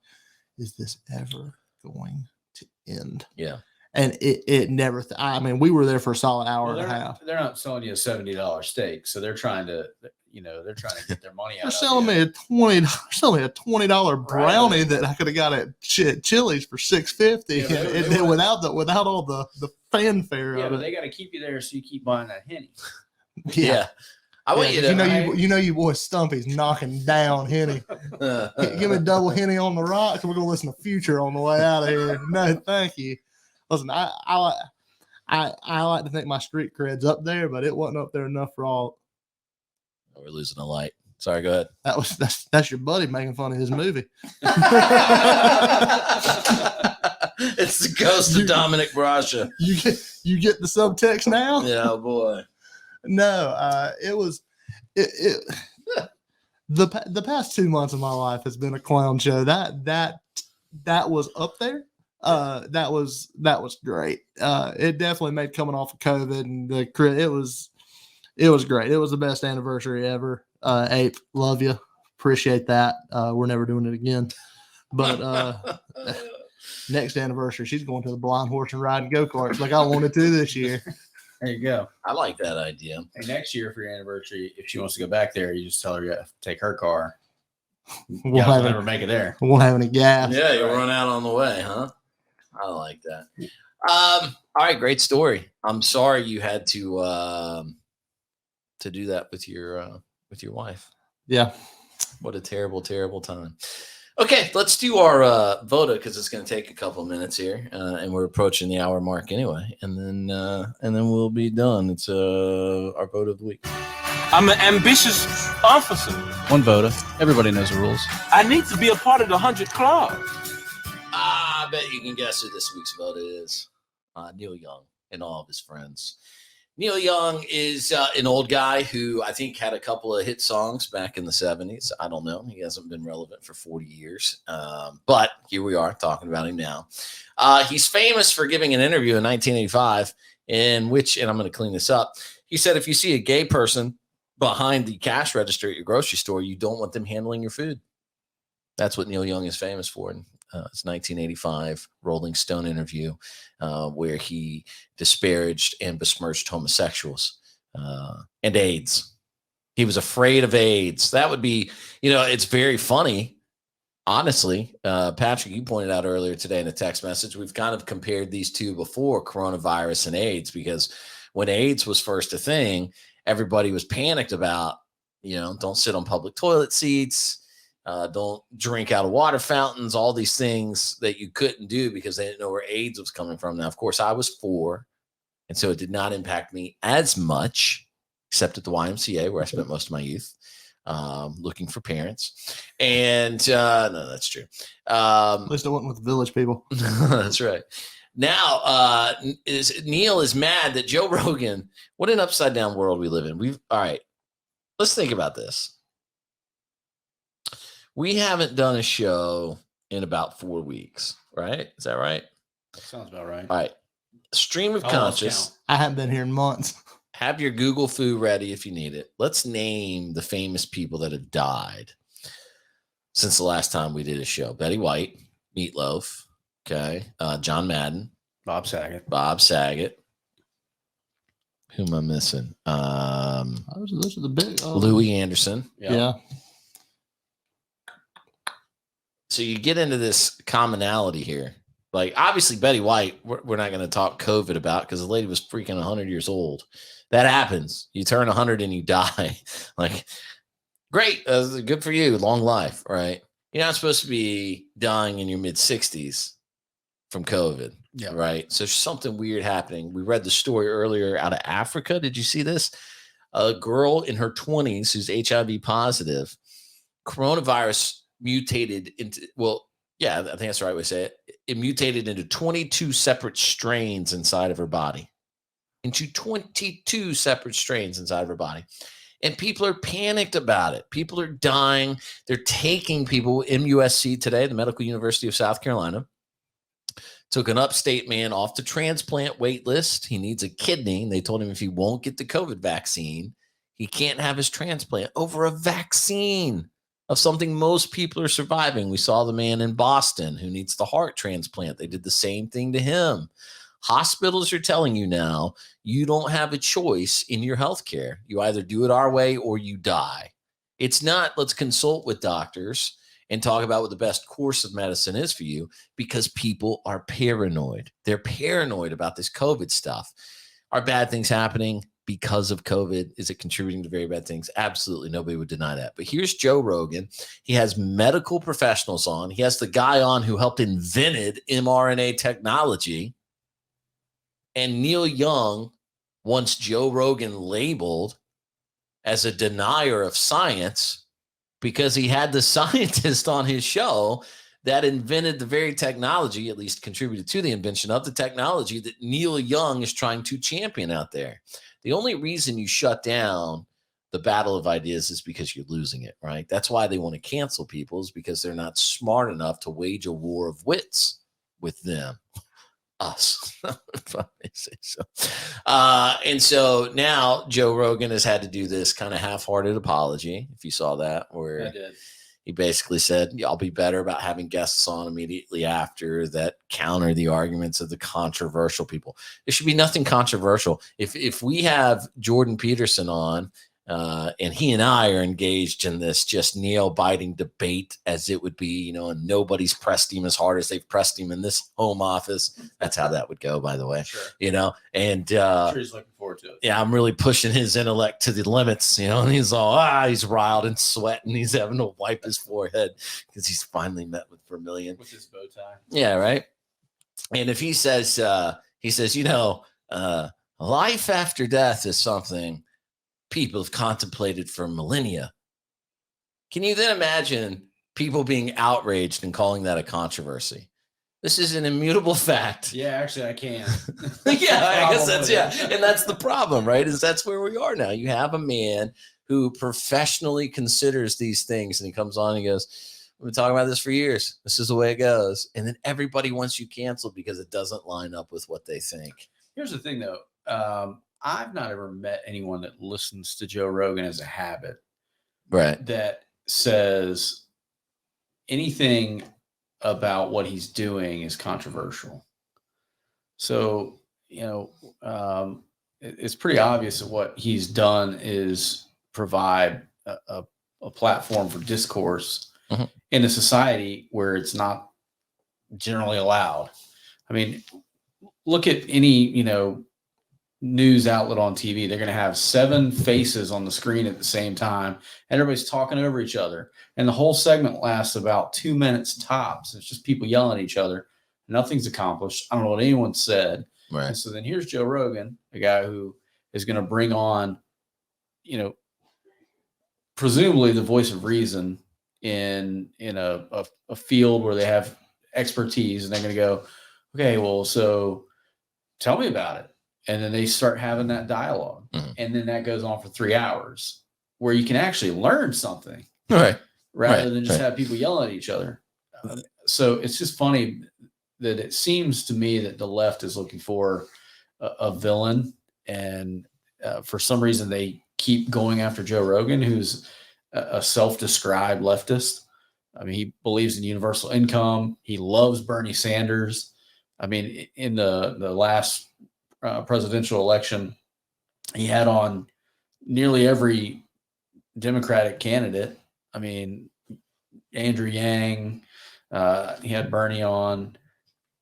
is this ever going to end? Yeah. And it never. I mean, we were there for a solid hour and a half. They're not selling you a $70 steak, so they're trying to get their money out. They're selling me a $20 brownie that I could have got at Chili's for $6.50, and then without all the fanfare. Yeah, but they got to keep you there, so you keep buying that Henny. Yeah. I want you to. You know, you boy Stumpy's knocking down Henny. Give me a double Henny on the rocks. We're gonna listen to Future on the way out of here. No, thank you. Listen, I like to think my street cred's up there, but it wasn't up there enough for all. Oh, we're losing a light. Sorry, go ahead. That's your buddy making fun of his movie. It's the ghost of Dominic Brasha. You get the subtext now? Yeah, boy. No, it was the past 2 months of my life has been a clown show. That was up there. That was great. It definitely made coming off of COVID and it was great. It was the best anniversary ever. Ape, love you. Appreciate that. We're never doing it again. But next anniversary, she's going to the blind horse and riding go-karts like I wanted to this year. There you go. I like that idea. Hey, next year for your anniversary, if she wants to go back there, you just tell her you have to take her car. We'll never make it there. We won't have any gas. Yeah, you'll run out on the way, huh? I like that. All right, great story. I'm sorry you had to do that with your wife. Yeah. What a terrible, terrible time. Okay, let's do our VODA because it's going to take a couple of minutes here, and we're approaching the hour mark anyway, and then we'll be done. It's our VODA of the week. I'm an ambitious officer. One VODA. Everybody knows the rules. I need to be a part of the 100 Club. I bet you can guess who this week's VODA is. Neil Young and all of his friends. Neil Young is an old guy who I think had a couple of hit songs back in the 70s. I don't know. He hasn't been relevant for 40 years. But here we are talking about him now. He's famous for giving an interview in 1985 in which, and I'm going to clean this up, he said, if you see a gay person behind the cash register at your grocery store, you don't want them handling your food. That's what Neil Young is famous for. It's 1985 Rolling Stone interview where he disparaged and besmirched homosexuals and AIDS. He was afraid of AIDS. That would be, it's very funny. Honestly, Patrick, you pointed out earlier today in a text message, we've kind of compared these two before, coronavirus and AIDS, because when AIDS was first a thing, everybody was panicked about, don't sit on public toilet seats. Don't drink out of water fountains, all these things that you couldn't do because they didn't know where AIDS was coming from. Now, of course, I was 4, and so it did not impact me as much, except at the YMCA, where I spent most of my youth, looking for parents. And no, that's true. At least I wasn't with the village people. That's right. Now, Neil is mad that Joe Rogan, what an upside down world we live in. All right, let's think about this. We haven't done a show in about 4 weeks, right? Is that right? That sounds about right. All right. Stream of conscious. I haven't been here in months. Have your Google foo ready if you need it. Let's name the famous people that have died since the last time we did a show. Betty White, Meatloaf, okay, John Madden, Bob Saget. Who am I missing? Those are the big. Louis Anderson. Yeah. So you get into this commonality here. Like, obviously, Betty White, we're not going to talk COVID about because the lady was freaking 100 years old. That happens. You turn 100 and you die. Like, great. Good for you. Long life, right? You're not supposed to be dying in your mid-60s from COVID, right? So there's something weird happening. We read the story earlier out of Africa. Did you see this? A girl in her 20s who's HIV positive. Coronavirus mutated into, I think that's the right way to say it. It mutated into 22 separate strains inside of her body. Into 22 separate strains inside of her body. And people are panicked about it. People are dying. They're taking people. MUSC today, the Medical University of South Carolina, took an upstate man off the transplant wait list. He needs a kidney. And they told him if he won't get the COVID vaccine, he can't have his transplant over a vaccine of something most people are surviving. We saw the man in Boston who needs the heart transplant. They did the same thing to him. Hospitals are telling you now, you don't have a choice in your healthcare. You either do it our way or you die. It's not, let's consult with doctors and talk about what the best course of medicine is for you, because people are paranoid. They're paranoid about this COVID stuff. Are bad things happening because of COVID? Is it contributing to very bad things? Absolutely. Nobody would deny that. But here's Joe Rogan. He has medical professionals on. He has the guy on who helped invented mRNA technology. And Neil Young wants Joe Rogan labeled as a denier of science because he had the scientist on his show that invented the very technology, at least contributed to the invention of the technology that Neil Young is trying to champion out there. The only reason you shut down the battle of ideas is because you're losing it, right? That's why they want to cancel people, is because they're not smart enough to wage a war of wits with them. Us. And so now Joe Rogan has had to do this kind of half-hearted apology, if you saw that, where I did. He basically said, I'll be better about having guests on immediately after that counter the arguments of the controversial people. There should be nothing controversial. If we have Jordan Peterson on, and he and I are engaged in this just nail-biting debate as it would be, and nobody's pressed him as hard as they've pressed him in this home office. That's how that would go, by the way. Sure. And I'm sure he's looking forward to it. Yeah, I'm really pushing his intellect to the limits, and he's all, he's riled and sweating. He's having to wipe his forehead because he's finally met with Vermillion. With his bow tie. Yeah, right. And if he says, life after death is something people have contemplated for millennia. Can you then imagine people being outraged and calling that a controversy? This is an immutable fact. Yeah, actually, I can. Yeah, I guess that's, and that's the problem, right? Is that's where we are now. You have a man who professionally considers these things, and he comes on and he goes, we've been talking about this for years. This is the way it goes. And then everybody wants you canceled because it doesn't line up with what they think. Here's the thing, though. I've not ever met anyone that listens to Joe Rogan as a habit, right? That says anything about what he's doing is controversial. So, it's pretty obvious that what he's done is provide a platform for discourse in a society where it's not generally allowed. I mean, look at any, news outlet on TV. They're going to have 7 faces on the screen at the same time, and everybody's talking over each other. And the whole segment lasts about 2 minutes tops. It's just people yelling at each other. Nothing's accomplished. I don't know what anyone said. Right. And so then here's Joe Rogan, a guy who is going to bring on, presumably the voice of reason in a field where they have expertise, and they're going to go, okay, well, so tell me about it. And then they start having that dialogue. And then that goes on for 3 hours where you can actually learn something. Right. Rather than just have people yelling at each other. So it's just funny that it seems to me that the left is looking for a villain. And for some reason, they keep going after Joe Rogan, who's a self-described leftist. I mean, he believes in universal income. He loves Bernie Sanders. I mean, in the last presidential election, he had on nearly every Democratic candidate. I mean, Andrew Yang, he had Bernie on.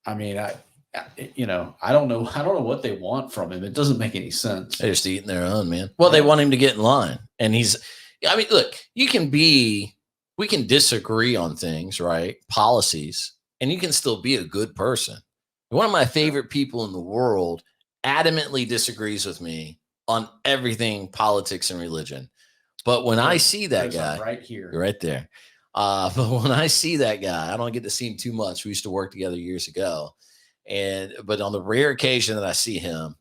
I mean, I don't know what they want from him. It doesn't make any sense. They're just eating their own, man. Well, they want him to get in line. And look, we can disagree on things, right? Policies, and you can still be a good person. One of my favorite people in the world adamantly disagrees with me on everything politics and religion. But when I see that guy right here, right there, but when I see that guy, I don't get to see him too much. We used to work together years ago. But on the rare occasion that I see him,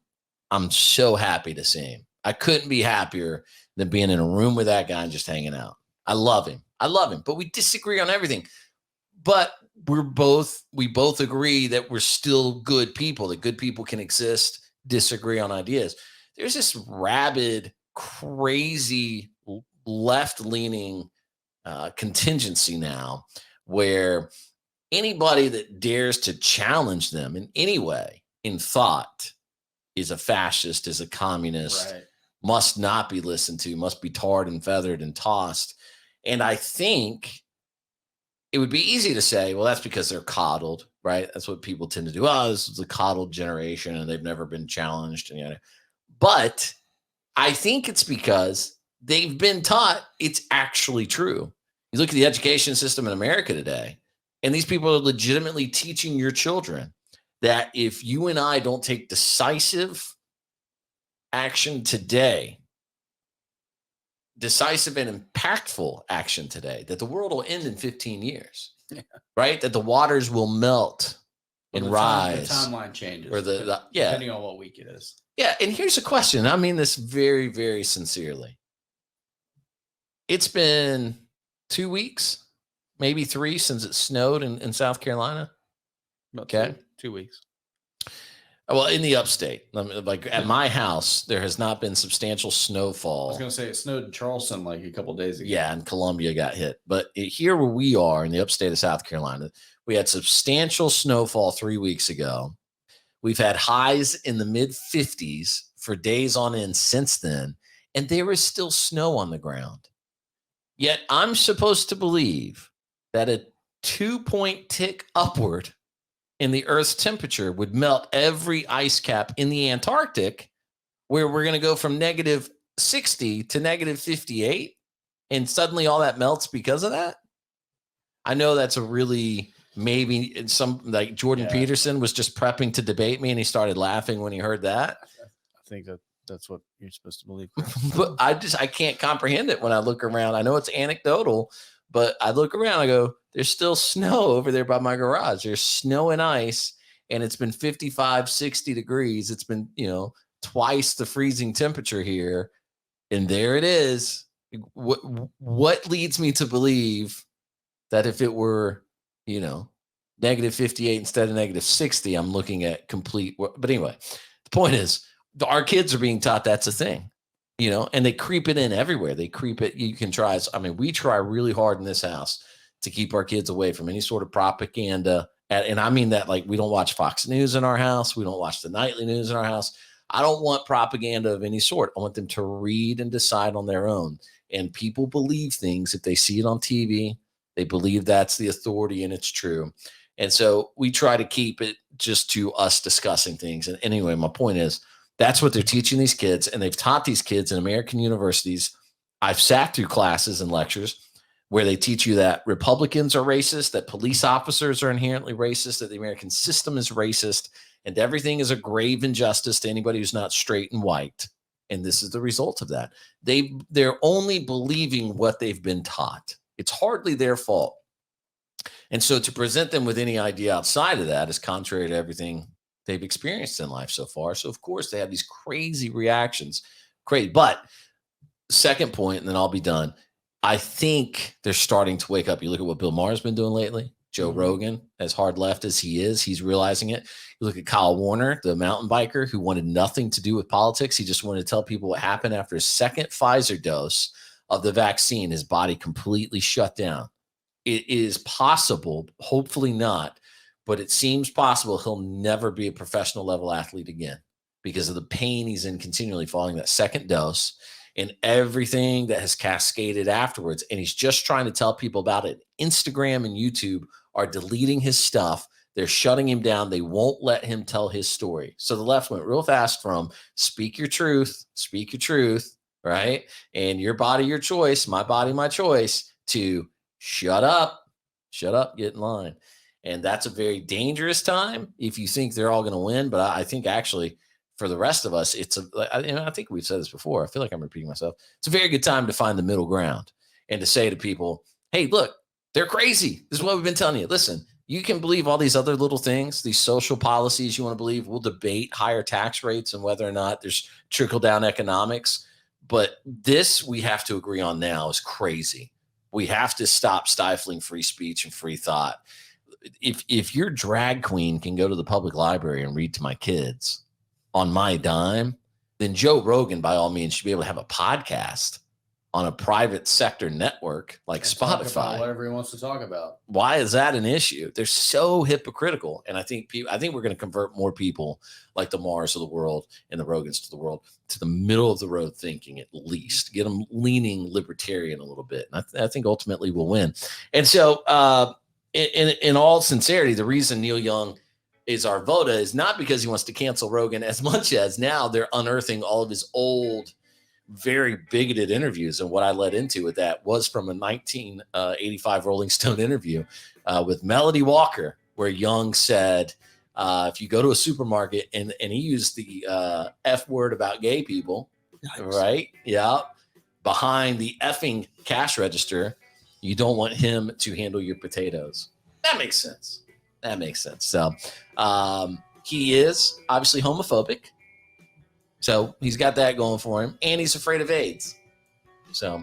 I'm so happy to see him. I couldn't be happier than being in a room with that guy and just hanging out. I love him. But we disagree on everything. But we both agree that we're still good people, that good people can exist, disagree on ideas. There's this rabid, crazy, left-leaning contingency now where anybody that dares to challenge them in any way in thought is a fascist, is a communist, right, must not be listened to, must be tarred and feathered and tossed. And I think it would be easy to say, well, that's because they're coddled, right? That's what people tend to do. Oh, this is a coddled generation and they've never been challenged. But I think it's because they've been taught it's actually true. You look at the education system in America today, and these people are legitimately teaching your children that if you and I don't take decisive action today, decisive and impactful action today, that the world will end in 15 years, right? That the waters will melt and rise. The timeline changes. Or depending on what week it is. Yeah, and here's a question. I mean this very, very sincerely. It's been 2 weeks, maybe 3 since it snowed in South Carolina. Okay. 2 weeks. Well, in the upstate, like at my house, there has not been substantial snowfall. I was going to say it snowed in Charleston like a couple of days ago. Yeah, and Columbia got hit. But here where we are in the upstate of South Carolina, we had substantial snowfall 3 weeks ago. We've had highs in the mid 50s for days on end since then, and there is still snow on the ground. Yet I'm supposed to believe that a 2-point tick upward in the Earth's temperature would melt every ice cap in the Antarctic, where we're going to go from negative 60 to negative 58, and suddenly all that melts because of that. I know that's a really maybe some like Jordan Peterson was just prepping to debate me, and he started laughing when he heard that. I think that's what you're supposed to believe. But I can't comprehend it when I look around. I know it's anecdotal, but I look around, I go, there's still snow over there by my garage. There's snow and ice, and it's been 55, 60 degrees. It's been, twice the freezing temperature here. And there it is. What leads me to believe that if it were, negative 58 instead of negative 60, I'm looking at complete. But anyway, the point is, our kids are being taught that's a thing, and they creep it in everywhere. They creep it. You can try. I mean, we try really hard in this house to keep our kids away from any sort of propaganda. And I mean that, like, we don't watch Fox News in our house. We don't watch the nightly news in our house. I don't want propaganda of any sort. I want them to read and decide on their own. And people believe things. If they see it on TV, they believe that's the authority and it's true. And so we try to keep it just to us discussing things. And anyway, my point is, that's what they're teaching these kids. And they've taught these kids in American universities. I've sat through classes and lectures where they teach you that Republicans are racist, that police officers are inherently racist, that the American system is racist, and everything is a grave injustice to anybody who's not straight and white. And this is the result of that. They're only believing what they've been taught. It's hardly their fault. And so to present them with any idea outside of that is contrary to everything they've experienced in life so far. So of course they have these crazy reactions. Crazy. But second point, and then I'll be done. I think they're starting to wake up. You look at what Bill Maher's been doing lately. Joe Rogan, as hard left as he is, he's realizing it. You look at Kyle Warner, the mountain biker who wanted nothing to do with politics. He just wanted to tell people what happened after his second Pfizer dose of the vaccine. His body completely shut down. It is possible, hopefully not, but it seems possible he'll never be a professional level athlete again because of the pain he's in continually following that second dose and everything that has cascaded afterwards. And he's just trying to tell people about it. Instagram and YouTube are deleting his stuff They're shutting him down. They won't let him tell his story. So the left went real fast from speak your truth, right? And your body, your choice, my body, my choice, to shut up, get in line. And that's a very dangerous time if you think they're all going to win. But I think actually for the rest of us, I think we've said this before. I feel like I'm repeating myself. It's a very good time to find the middle ground and to say to people, hey, look, they're crazy. This is what we've been telling you. Listen, you can believe all these other little things, these social policies you want to believe. We'll debate higher tax rates and whether or not there's trickle down economics. But this we have to agree on now is crazy. We have to stop stifling free speech and free thought. If your drag queen can go to the public library and read to my kids on my dime, then Joe Rogan, by all means, should be able to have a podcast on a private sector network like Spotify. Whatever he wants to talk about. Why is that an issue? They're so hypocritical. And I think we're going to convert more people like the Mars of the world and the Rogans to the world to the middle of the road thinking, at least get them leaning libertarian a little bit. And I think ultimately we'll win. And so in all sincerity, the reason Neil Young is our VODA is not because he wants to cancel Rogan as much as now they're unearthing all of his old, very bigoted interviews. And what I led into with that was from a 1985 Rolling Stone interview with Melody Walker, where Young said, if you go to a supermarket and he used the F word about gay people, right? Yeah. Behind the effing cash register, you don't want him to handle your potatoes. That makes sense. So he is obviously homophobic. So he's got that going for him, and he's afraid of AIDS. So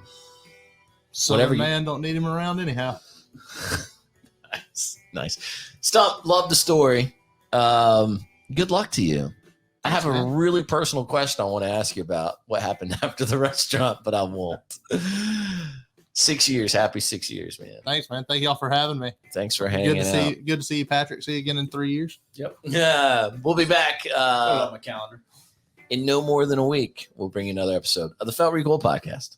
whatever man don't need him around anyhow. Nice. Stump, love the story. Good luck to you. I have a really personal question I want to ask you about what happened after the restaurant, but I won't. 6 years. Happy 6 years, man. Thanks, man. Thank y'all for having me. Thanks for hanging out. Good to see you, Patrick. See you again in 3 years. Yep. Yeah. We'll be back. Put it on my calendar. In no more than a week, we'll bring you another episode of the Felt Recoil Podcast.